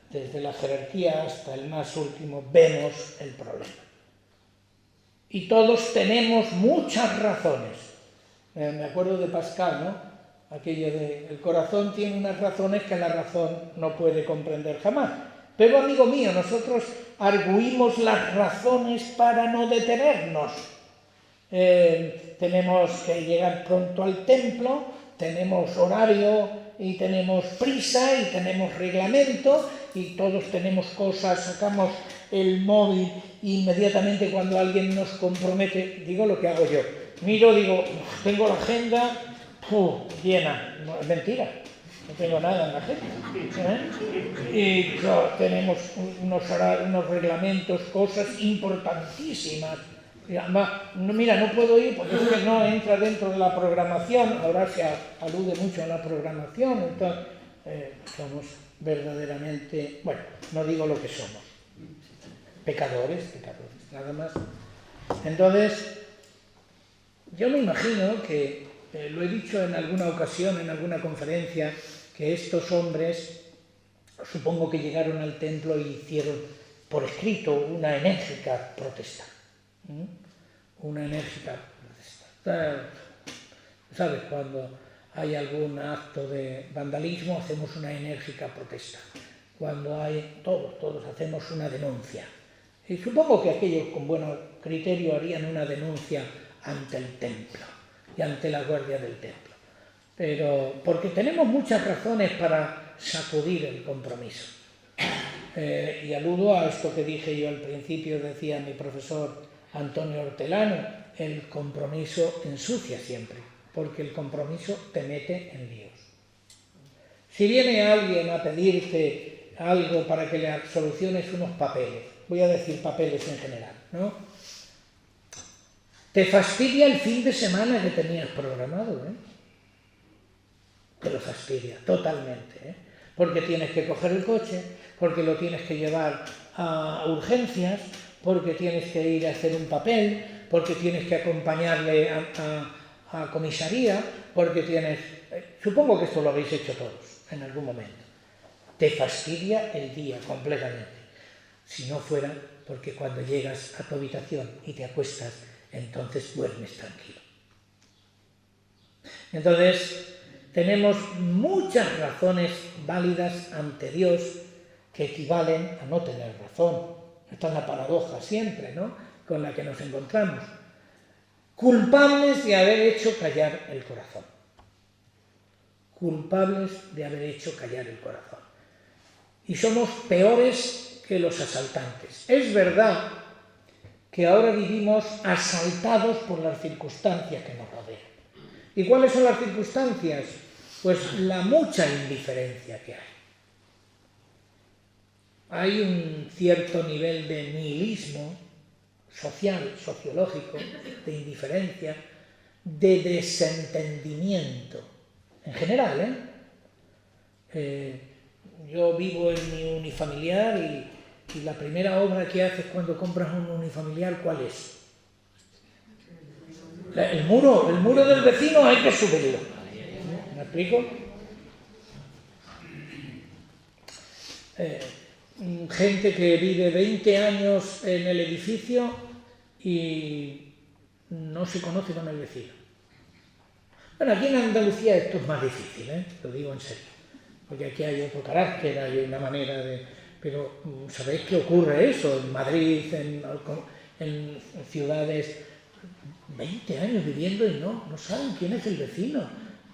desde la jerarquía hasta el más último, vemos el problema. Y todos tenemos muchas razones. Me acuerdo de Pascal, ¿no? Aquello de el corazón tiene unas razones que la razón no puede comprender jamás. Pero, amigo mío, nosotros arguimos las razones para no detenernos. Tenemos que llegar pronto al templo, tenemos horario y tenemos prisa y tenemos reglamento y todos tenemos cosas, sacamos el móvil e inmediatamente cuando alguien nos compromete, digo lo que hago yo, miro, digo, tengo la agenda llena, no, es mentira, no tengo nada en la agenda, y tenemos unos reglamentos, cosas importantísimas. Mira, no puedo ir porque no entra dentro de la programación, ahora se alude mucho a la programación, entonces somos verdaderamente, bueno, no digo lo que somos. pecadores, nada más. Entonces, yo me imagino que, lo he dicho en alguna ocasión, en alguna conferencia, que estos hombres, supongo que llegaron al templo y hicieron por escrito una enérgica protesta. Una enérgica protesta. ¿Sabes? Cuando hay algún acto de vandalismo, hacemos una enérgica protesta. Cuando hay, todos hacemos una denuncia. Y supongo que aquellos con buen criterio harían una denuncia ante el templo y ante la guardia del templo. Pero porque tenemos muchas razones para sacudir el compromiso. Y aludo a esto que dije yo al principio, decía mi profesor Antonio Hortelano, el compromiso ensucia siempre, porque el compromiso te mete en líos. Si viene alguien a pedirte algo para que le soluciones unos papeles, voy a decir papeles en general, ¿no? Te fastidia el fin de semana que tenías programado, Te lo fastidia totalmente, porque tienes que coger el coche, porque lo tienes que llevar a urgencias, porque tienes que ir a hacer un papel, porque tienes que acompañarle a comisaría, porque tienes... Supongo que esto lo habéis hecho todos en algún momento. Te fastidia el día completamente. Si no fuera porque cuando llegas a tu habitación y te acuestas, entonces duermes tranquilo. Entonces, tenemos muchas razones válidas ante Dios que equivalen a no tener razón. Esta es la paradoja siempre, ¿no?, con la que nos encontramos. Culpables de haber hecho callar el corazón. Culpables de haber hecho callar el corazón. Y somos peores que los asaltantes. Es verdad que ahora vivimos asaltados por las circunstancias que nos rodean. ¿Y cuáles son las circunstancias? Pues la mucha indiferencia que hay. Hay un cierto nivel de nihilismo social, sociológico, de indiferencia, de desentendimiento. En general, yo vivo en mi unifamiliar y la primera obra que haces cuando compras un unifamiliar, ¿cuál es? El muro del vecino hay que subirlo. ¿Me explico? Gente que vive 20 años en el edificio y no se conoce con el vecino. Bueno, aquí en Andalucía esto es más difícil, lo digo en serio, porque aquí hay otro carácter, hay una manera de... Pero ¿sabéis qué ocurre eso? En Madrid, en ciudades, 20 años viviendo y no saben quién es el vecino.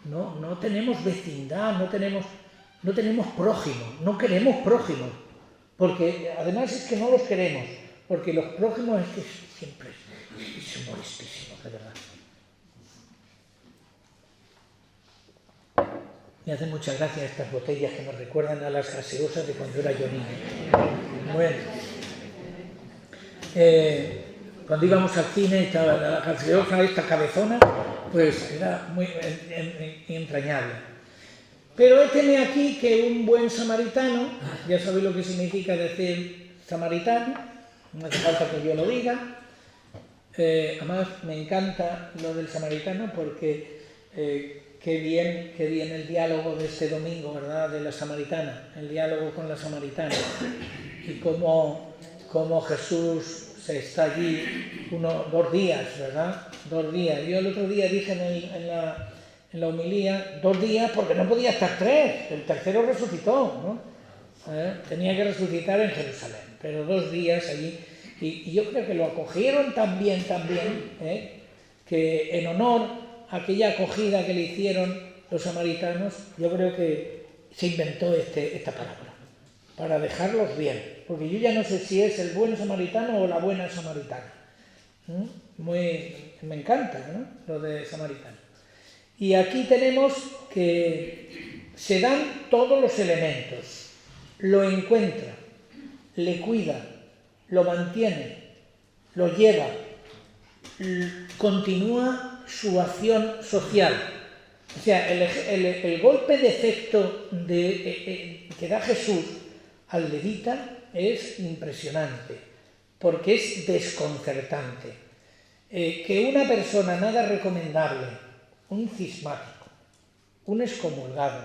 No tenemos vecindad, no tenemos prójimo, no queremos prójimos. Porque además es que no los queremos, porque los prójimos es que siempre son molestísimos, de verdad. Me hacen mucha gracia estas botellas que nos recuerdan a las gaseosas de cuando era yo niño. Bueno, cuando íbamos al cine estaba la gaseosa esta cabezona, pues era muy entrañable. Pero heme aquí que un buen samaritano, ya sabéis lo que significa decir samaritano, no hace falta que yo lo diga, además me encanta lo del samaritano porque qué bien el diálogo de este domingo, ¿verdad?, de la samaritana, el diálogo con la samaritana, y cómo Jesús se está allí 2 días, ¿verdad?, 2 días. Yo el otro día dije en la homilía 2 días porque no podía estar 3, el tercero resucitó, ¿no? Tenía que resucitar en Jerusalén, pero 2 días allí, y yo creo que lo acogieron también, que en honor a aquella acogida que le hicieron los samaritanos, yo creo que se inventó esta parábola, para dejarlos bien, porque yo ya no sé si es el buen samaritano o la buena samaritana. Me encanta, ¿no?, lo de samaritano. Y aquí tenemos que se dan todos los elementos. Lo encuentra, le cuida, lo mantiene, lo lleva, continúa su acción social. O sea, el golpe de efecto que da Jesús al levita es impresionante. porque es desconcertante. Que una persona nada recomendable, un cismático, un excomulgado,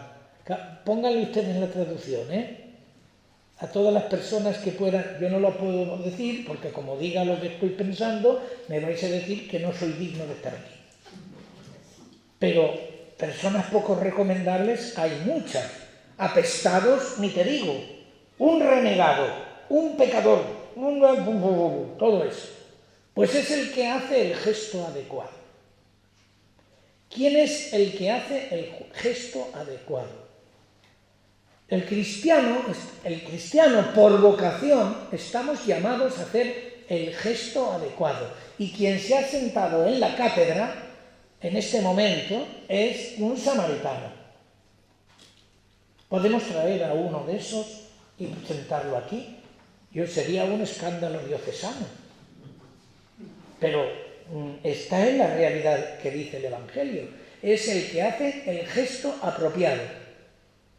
pónganle ustedes la traducción, a todas las personas que puedan, yo no lo puedo decir, porque como diga lo que estoy pensando, me vais a decir que no soy digno de estar aquí. Pero personas poco recomendables hay muchas. Apestados, ni te digo. Un renegado, un pecador, todo eso. Pues es el que hace el gesto adecuado. ¿Quién es el que hace el gesto adecuado? El cristiano por vocación estamos llamados a hacer el gesto adecuado. Y quien se ha sentado en la cátedra en este momento es un samaritano. Podemos traer a uno de esos y sentarlo aquí. Sería un escándalo diocesano. Pero está en la realidad que dice el Evangelio. Es el que hace el gesto apropiado.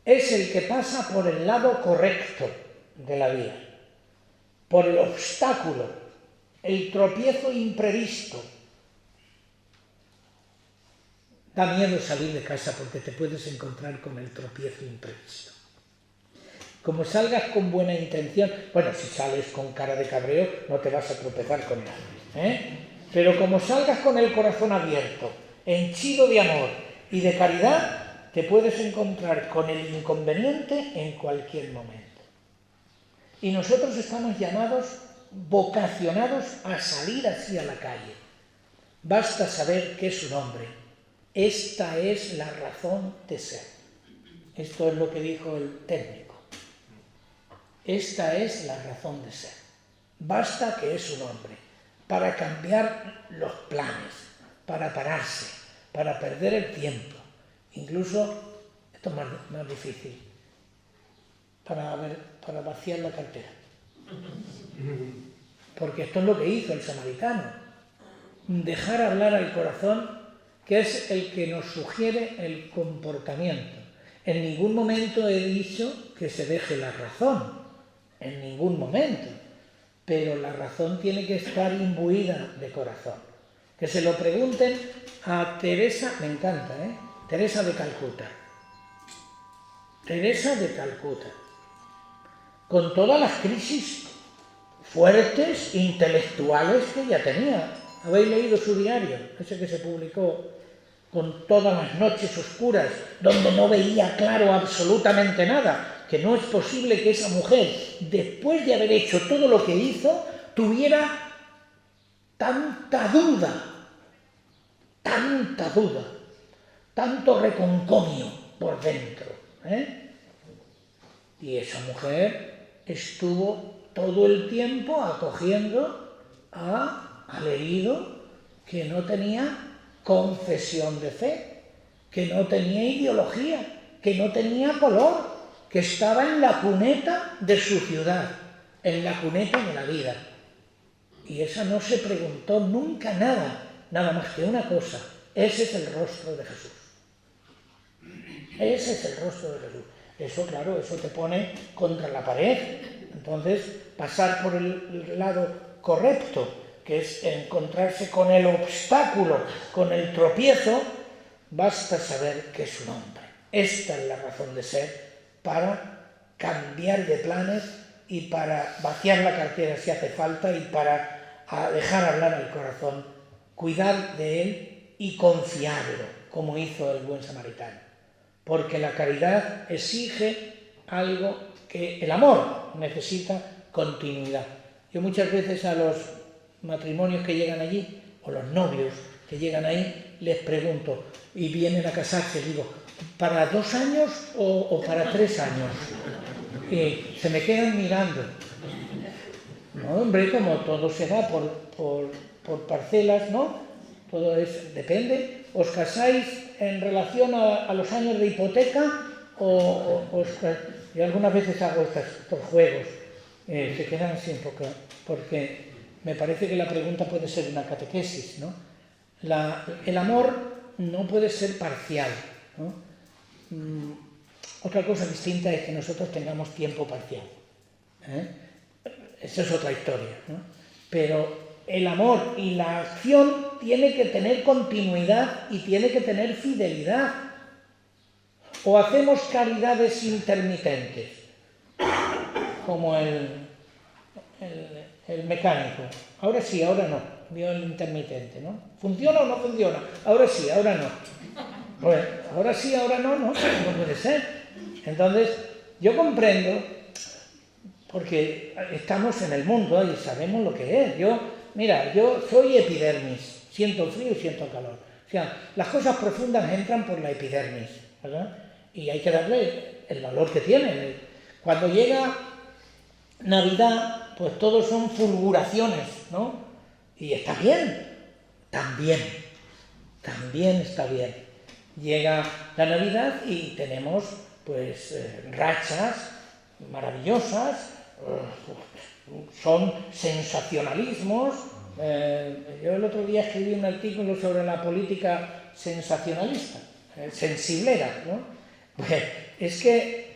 Es el que pasa por el lado correcto de la vida. Por el obstáculo, el tropiezo imprevisto. Da miedo salir de casa porque te puedes encontrar con el tropiezo imprevisto. Como salgas con buena intención, bueno, si sales con cara de cabreo no te vas a tropezar con nada, pero como salgas con el corazón abierto, henchido de amor y de caridad, te puedes encontrar con el inconveniente en cualquier momento. Y nosotros estamos llamados, vocacionados a salir así a la calle. Basta saber qué es un hombre. Esta es la razón de ser. Esto es lo que dijo el técnico. Esta es la razón de ser. Basta que es un hombre. Para cambiar los planes, para pararse, para perder el tiempo. Incluso, esto es más difícil, para vaciar la cartera. Porque esto es lo que hizo el samaritano. Dejar hablar al corazón, que es el que nos sugiere el comportamiento. En ningún momento he dicho que se deje la razón, en ningún momento. Pero la razón tiene que estar imbuida de corazón. Que se lo pregunten a Teresa, me encanta, Teresa de Calcuta. Teresa de Calcuta. Con todas las crisis fuertes, intelectuales que ella tenía. ¿Habéis leído su diario? Ese que se publicó con todas las noches oscuras, donde no veía claro absolutamente nada, que no es posible que esa mujer, después de haber hecho todo lo que hizo, tuviera tanta duda, tanto reconcomio por dentro. Y esa mujer estuvo todo el tiempo acogiendo al herido que no tenía confesión de fe, que no tenía ideología, que no tenía color, que estaba en la cuneta de su ciudad, en la cuneta de la vida. Y esa no se preguntó nunca nada más que una cosa: ese es el rostro de Jesús. Ese es el rostro de Jesús. Eso, claro, eso te pone contra la pared. Entonces, pasar por el lado correcto, que es encontrarse con el obstáculo, con el tropiezo, basta saber que es un hombre. Esta es la razón de ser, para cambiar de planes y para vaciar la cartera si hace falta y para dejar hablar al corazón, cuidar de él y confiarlo, como hizo el buen samaritano. Porque la caridad exige algo que el amor necesita: continuidad. Yo muchas veces a los matrimonios que llegan allí, o los novios que llegan ahí, les pregunto, y vienen a casarse, digo, ¿para 2 años o para 3 años? Y se me quedan mirando. No, hombre, como todo se da por parcelas, ¿no? Todo depende. ¿Os casáis en relación a los años de hipoteca yo algunas veces hago estos juegos? Se quedan así un poco, porque me parece que la pregunta puede ser una catequesis, ¿no? El amor no puede ser parcial, ¿no? Otra cosa distinta es que nosotros tengamos tiempo parcial. Esa es otra historia, ¿no? pero el amor y la acción tiene que tener continuidad y tiene que tener fidelidad. O hacemos caridades intermitentes, como el mecánico. Ahora sí, ahora no. Vio el intermitente, ¿no? ¿Funciona o no funciona? Ahora sí, ahora no. Bueno, ahora sí, ahora no, no puede ser. Entonces, yo comprendo, porque estamos en el mundo y sabemos lo que es. Yo soy epidermis, siento frío y siento calor. O sea, las cosas profundas entran por la epidermis, ¿verdad? Y hay que darle el valor que tiene. Cuando llega Navidad, pues todos son fulguraciones, ¿no? Y está bien, también está bien. Llega la Navidad y tenemos, pues, rachas maravillosas, son sensacionalismos. Yo el otro día escribí un artículo sobre la política sensacionalista, sensiblera, ¿no? Pues es que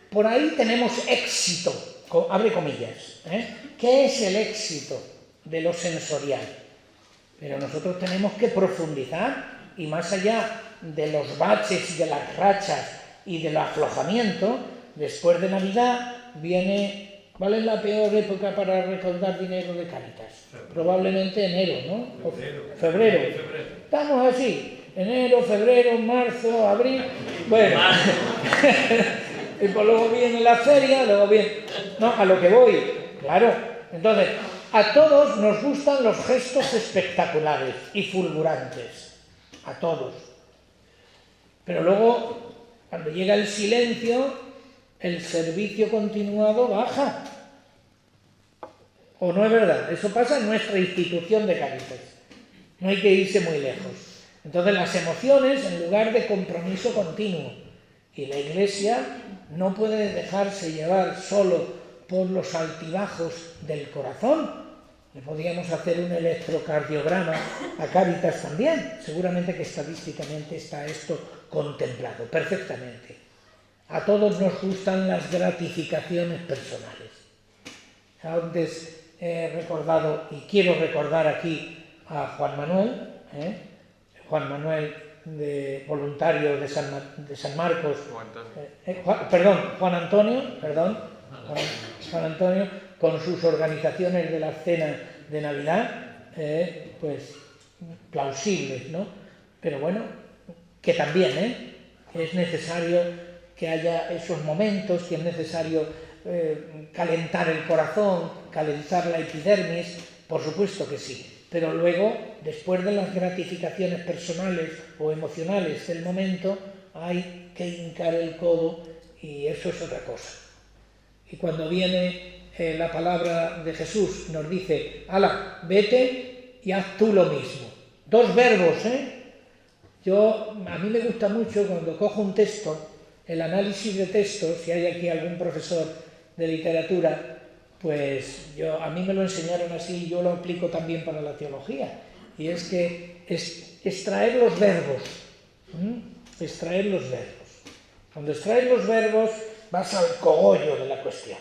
por ahí tenemos éxito, abre comillas, ¿Qué es el éxito de lo sensorial? Pero nosotros tenemos que profundizar y más allá de los baches y de las rachas y del aflojamiento, después de Navidad viene, ¿cuál es la peor época para recaudar dinero de Cáritas? Probablemente enero, ¿no? O febrero. Estamos así, enero, febrero, marzo, abril, bueno. Y pues luego viene la feria, luego viene... No, a lo que voy, claro. Entonces, a todos nos gustan los gestos espectaculares y fulgurantes. A todos. Pero luego, cuando llega el silencio, el servicio continuado baja. ¿O no es verdad? Eso pasa en nuestra institución de Cáritas. No hay que irse muy lejos. Entonces, las emociones en lugar de compromiso continuo. Y la Iglesia no puede dejarse llevar solo por los altibajos del corazón. Le podríamos hacer un electrocardiograma a Cáritas también. Seguramente que estadísticamente está esto contemplado perfectamente. A todos nos gustan las gratificaciones personales. Antes he recordado, y quiero recordar aquí a Juan Manuel, de voluntario de San Marcos, Juan Antonio, con sus organizaciones de la cena de Navidad, pues plausibles, ¿no? Pero bueno, que también es necesario que haya esos momentos, que es necesario calentar el corazón, calentar la epidermis, por supuesto que sí. Pero luego, después de las gratificaciones personales o emocionales del momento, hay que hincar el codo y eso es otra cosa. Y cuando viene la palabra de Jesús, nos dice, hala, vete y haz tú lo mismo. Dos verbos, a mí me gusta mucho cuando cojo un texto, el análisis de textos, si hay aquí algún profesor de literatura, pues a mí me lo enseñaron así y yo lo aplico también para la teología. Y es que extraer los verbos. Extraer los verbos. Cuando extraes los verbos vas al cogollo de la cuestión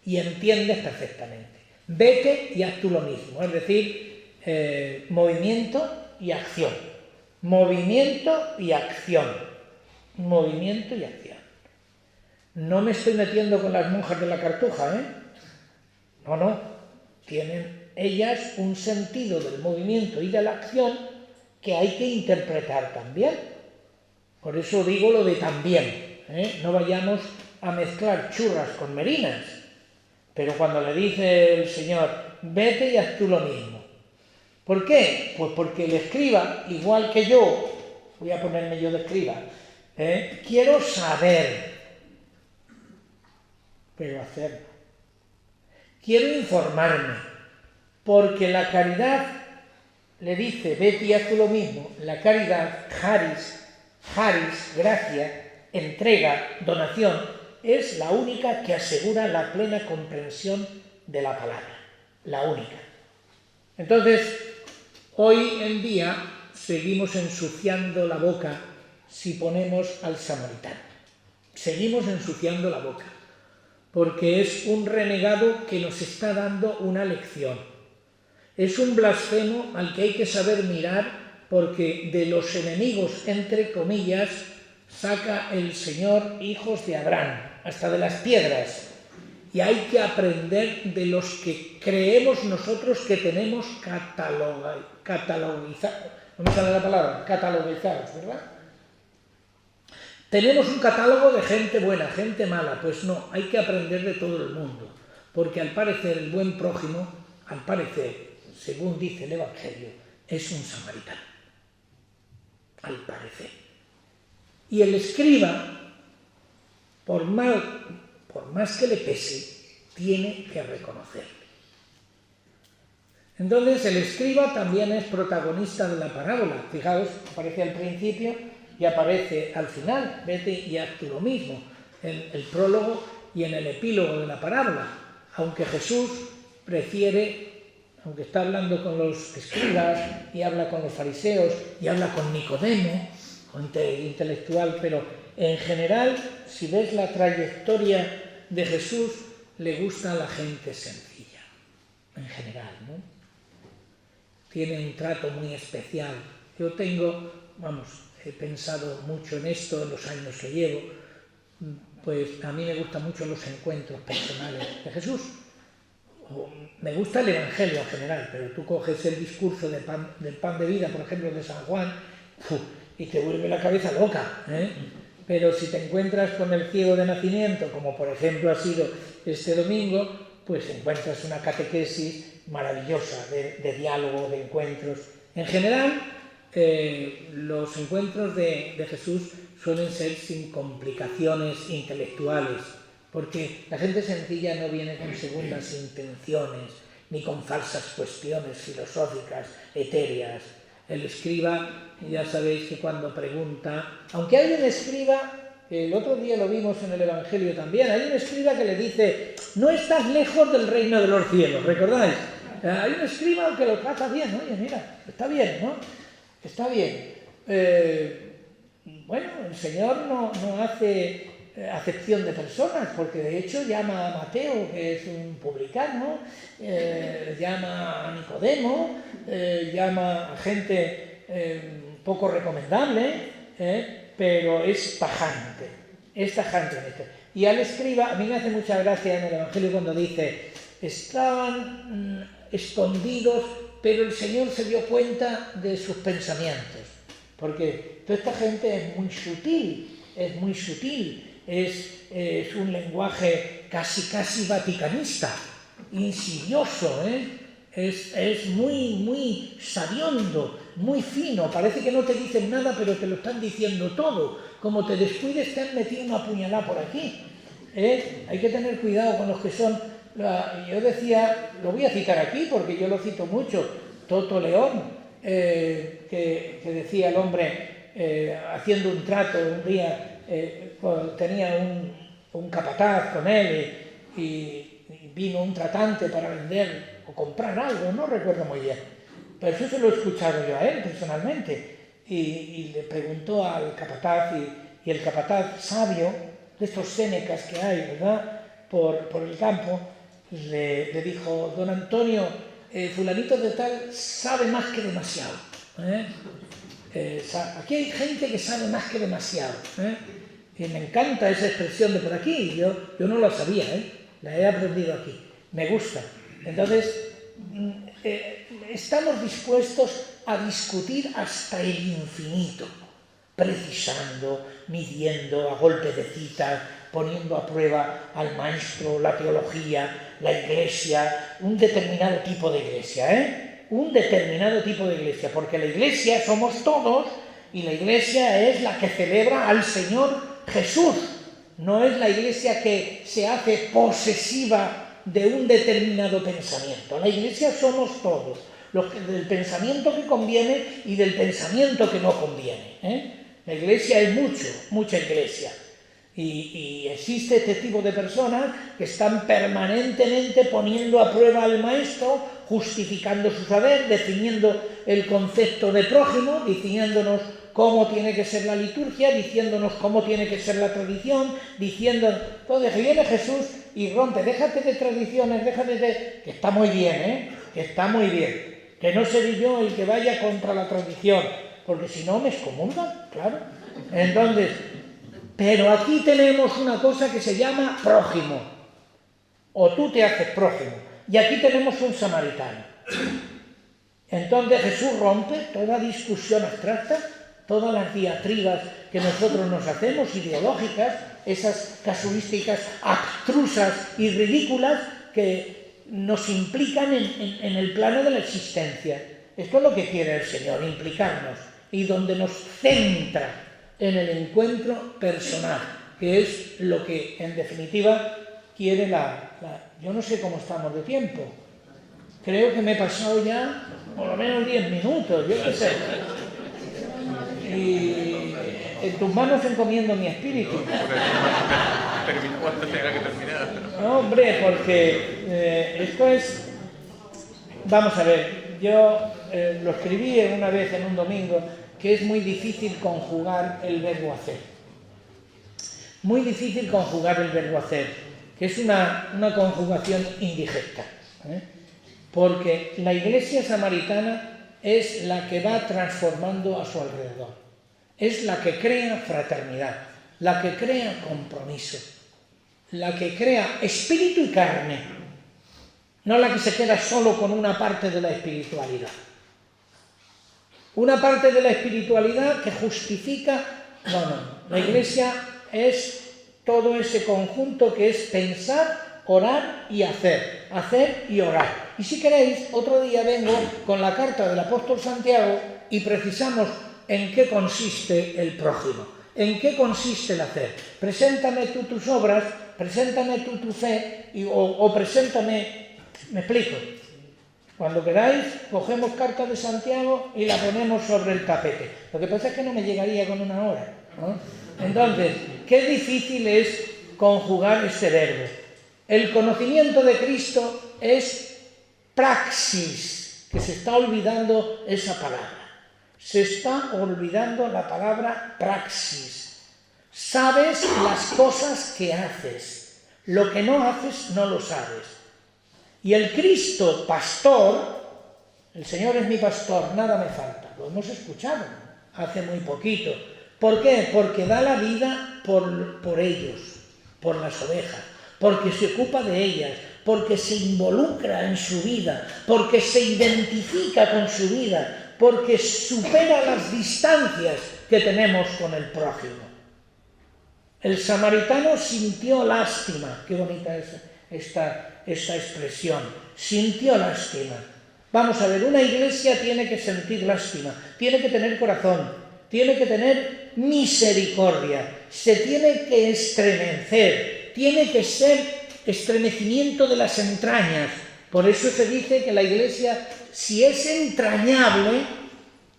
y entiendes perfectamente. Vete y haz tú lo mismo. Es decir, movimiento y acción. Movimiento y acción. Movimiento y acción. No me estoy metiendo con las monjas de la Cartuja, No. Tienen ellas un sentido del movimiento y de la acción que hay que interpretar también. Por eso digo lo de también. No vayamos a mezclar churras con merinas. Pero cuando le dice el Señor, vete y haz tú lo mismo. ¿Por qué? Pues porque el escriba, igual que yo, voy a ponerme yo de escriba, quiero saber, pero hacerlo. Quiero informarme, porque la caridad le dice, vete y haz tú lo mismo. La caridad, charis, gracia, entrega, donación, es la única que asegura la plena comprensión de la palabra. La única. Entonces, hoy en día seguimos ensuciando la boca si ponemos al samaritano. Seguimos ensuciando la boca. porque es un renegado que nos está dando una lección. Es un blasfemo al que hay que saber mirar, porque de los enemigos, entre comillas, saca el Señor hijos de Abraham, hasta de las piedras. Y hay que aprender de los que creemos nosotros que tenemos catalogizados, no me sale la palabra, catalogizados, ¿verdad? Tenemos un catálogo de gente buena, gente mala. Pues no, hay que aprender de todo el mundo, porque al parecer el buen prójimo, al parecer, según dice el Evangelio, es un samaritano, al parecer. Y el escriba, por más que le pese, tiene que reconocerle. Entonces el escriba también es protagonista de la parábola. Fijaos, aparece al principio y aparece al final. Vete y haz tú lo mismo, en el prólogo y en el epílogo de la parábola. Aunque Jesús prefiere, aunque está hablando con los escribas y habla con los fariseos y habla con Nicodemo, con intelectual, pero en general, si ves la trayectoria de Jesús, le gusta a la gente sencilla, en general, ¿no? Tiene un trato muy especial. Yo he pensado mucho en esto en los años que llevo, pues a mí me gustan mucho los encuentros personales de Jesús. Me gusta el Evangelio en general, pero tú coges el discurso del pan de vida, por ejemplo, de San Juan, y te vuelve la cabeza loca, ¿eh? Pero si te encuentras con el ciego de nacimiento, como por ejemplo ha sido este domingo, pues encuentras una catequesis maravillosa de diálogo, de encuentros. En general, los encuentros de Jesús suelen ser sin complicaciones intelectuales, porque la gente sencilla no viene con segundas intenciones, ni con falsas cuestiones filosóficas, etéreas. El escriba, ya sabéis que cuando pregunta, aunque hay un escriba, el otro día lo vimos en el Evangelio también, hay un escriba que le dice, no estás lejos del reino de los cielos, ¿recordáis? Hay un escriba que lo trata bien, oye, mira, está bien, ¿no? Está bien. Bueno, el Señor no hace acepción de personas, porque de hecho llama a Mateo, que es un publicano, llama a Nicodemo, llama a gente poco recomendable, pero es tajante en esto. Y al escriba, a mí me hace mucha gracia en el Evangelio cuando dice, estaban escondidos, pero el Señor se dio cuenta de sus pensamientos, porque toda esta gente es muy sutil, es un lenguaje casi vaticanista, insidioso, es muy sabiondo, muy fino, parece que no te dicen nada, pero te lo están diciendo todo, como te descuides te han metido una puñalada por aquí. Hay que tener cuidado con los que son, yo decía, lo voy a citar aquí porque yo lo cito mucho, Toto León, que decía el hombre, haciendo un trato un día, tenía un capataz con él y vino un tratante para vender o comprar algo, no recuerdo muy bien, pero eso se lo he escuchado yo a él personalmente, y le preguntó al capataz, y el capataz sabio, de estos sénecas que hay, ¿verdad?, por el campo, le dijo, don Antonio, fulanito de tal sabe más que demasiado, aquí hay gente que sabe más que demasiado, y me encanta esa expresión de por aquí, yo no la sabía, la he aprendido aquí, me gusta. Entonces, estamos dispuestos a discutir hasta el infinito, precisando, midiendo, a golpe de citas, poniendo a prueba al maestro, la teología, la iglesia, un determinado tipo de iglesia, un determinado tipo de iglesia, porque la iglesia somos todos y la iglesia es la que celebra al Señor Jesús, no es la iglesia que se hace posesiva de un determinado pensamiento. La iglesia somos todos, del pensamiento que conviene y del pensamiento que no conviene. La iglesia es mucha iglesia. Y existe este tipo de personas que están permanentemente poniendo a prueba al maestro, justificando su saber, definiendo el concepto de prójimo, diciéndonos cómo tiene que ser la liturgia, diciéndonos cómo tiene que ser la tradición, diciendo... Entonces viene Jesús y rompe, déjate de tradiciones, déjate de... Que está muy bien, que está muy bien. Que no seré yo el que vaya contra la tradición, porque si no me excomulgan, claro. Entonces, pero aquí tenemos una cosa que se llama prójimo, o tú te haces prójimo, y aquí tenemos un samaritano. Entonces Jesús rompe toda discusión abstracta, todas las diatribas que nosotros nos hacemos, ideológicas, esas casuísticas abstrusas y ridículas que nos implican en el plano de la existencia. Esto es lo que quiere el Señor, implicarnos, y donde nos centra en el encuentro personal, que es lo que en definitiva quiere Yo no sé cómo estamos de tiempo, creo que me he pasado ya por lo menos 10 minutos, yo qué sé. Y en tus manos encomiendo mi espíritu. Termina cuando tenga que terminar. No, hombre, porque esto es... Vamos a ver, yo lo escribí una vez en un domingo, que es muy difícil conjugar el verbo hacer. Muy difícil conjugar el verbo hacer, que es una conjugación indigesta. Porque la iglesia samaritana es la que va transformando a su alrededor. Es la que crea fraternidad, la que crea compromiso, la que crea espíritu y carne, no la que se queda solo con una parte de la espiritualidad. Una parte de la espiritualidad que justifica... No, la iglesia es todo ese conjunto que es pensar, orar y hacer y orar. Y si queréis, otro día vengo con la carta del apóstol Santiago y precisamos en qué consiste el prójimo, en qué consiste el hacer. Preséntame tú tus obras, preséntame tú tu fe, o preséntame... Me explico. Cuando queráis, cogemos carta de Santiago y la ponemos sobre el tapete. Lo que pasa es que no me llegaría con una hora, ¿no? Entonces, qué difícil es conjugar este verbo. El conocimiento de Cristo es praxis, que se está olvidando esa palabra. Se está olvidando la palabra praxis. Sabes las cosas que haces. Lo que no haces, no lo sabes. Y el Cristo pastor, el Señor es mi pastor, nada me falta. Lo hemos escuchado hace muy poquito. ¿Por qué? Porque da la vida por ellos, por las ovejas, porque se ocupa de ellas, porque se involucra en su vida, porque se identifica con su vida, porque supera las distancias que tenemos con el prójimo. El samaritano sintió lástima, qué bonita es esta expresión, sintió lástima. Vamos a ver, una iglesia tiene que sentir lástima, tiene que tener corazón, tiene que tener misericordia, se tiene que estremecer, tiene que ser estremecimiento de las entrañas. Por eso se dice que la iglesia, si es entrañable,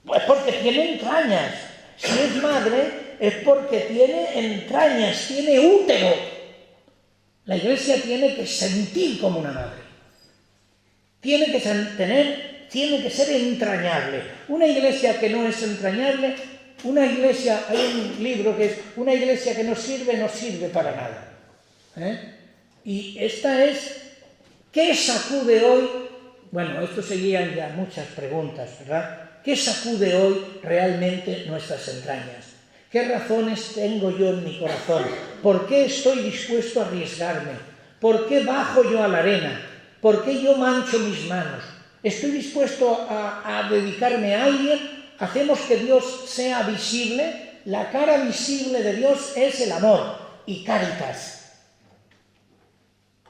pues porque tiene entrañas. Si es madre, es porque tiene entrañas, tiene útero. La iglesia tiene que sentir como una madre. Tiene que ser entrañable. Una iglesia que no es entrañable, hay un libro que es una iglesia que no sirve para nada. Y esta es, ¿qué sacude hoy? Bueno, esto seguían ya muchas preguntas, ¿verdad? ¿Qué sacude hoy realmente nuestras entrañas? ¿Qué razones tengo yo en mi corazón? ¿Por qué estoy dispuesto a arriesgarme? ¿Por qué bajo yo a la arena? ¿Por qué yo mancho mis manos? ¿Estoy dispuesto a dedicarme a alguien? Hacemos que Dios sea visible. La cara visible de Dios es el amor y caritas.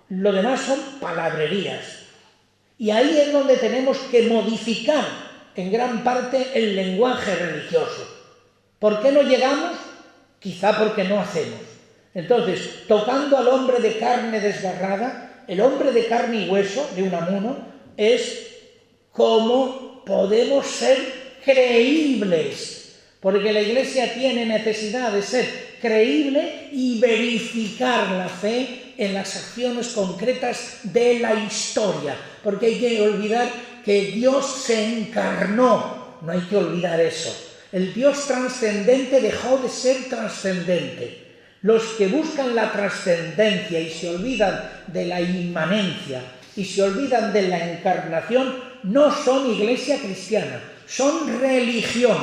Lo demás son palabrerías. Y ahí es donde tenemos que modificar en gran parte el lenguaje religioso. ¿Por qué no llegamos? Quizá porque no hacemos. Entonces, tocando al hombre de carne desgarrada, el hombre de carne y hueso de Unamuno es cómo podemos ser creíbles. Porque la Iglesia tiene necesidad de ser creíble y verificar la fe en las acciones concretas de la historia. Porque hay que olvidar que Dios se encarnó. No hay que olvidar eso. El Dios trascendente dejó de ser trascendente. Los que buscan la trascendencia y se olvidan de la inmanencia y se olvidan de la encarnación no son iglesia cristiana, son religión.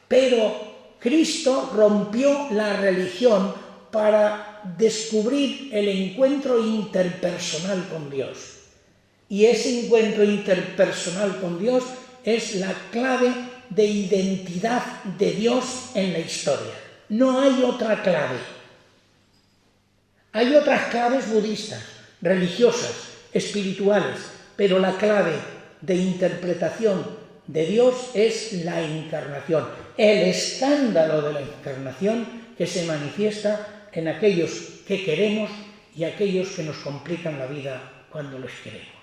Pero Cristo rompió la religión para descubrir el encuentro interpersonal con Dios. Y ese encuentro interpersonal con Dios es la clave de identidad de Dios en la historia. No hay otra clave. Hay otras claves budistas, religiosas, espirituales, pero la clave de interpretación de Dios es la encarnación, el escándalo de la encarnación que se manifiesta en aquellos que queremos y aquellos que nos complican la vida cuando los queremos.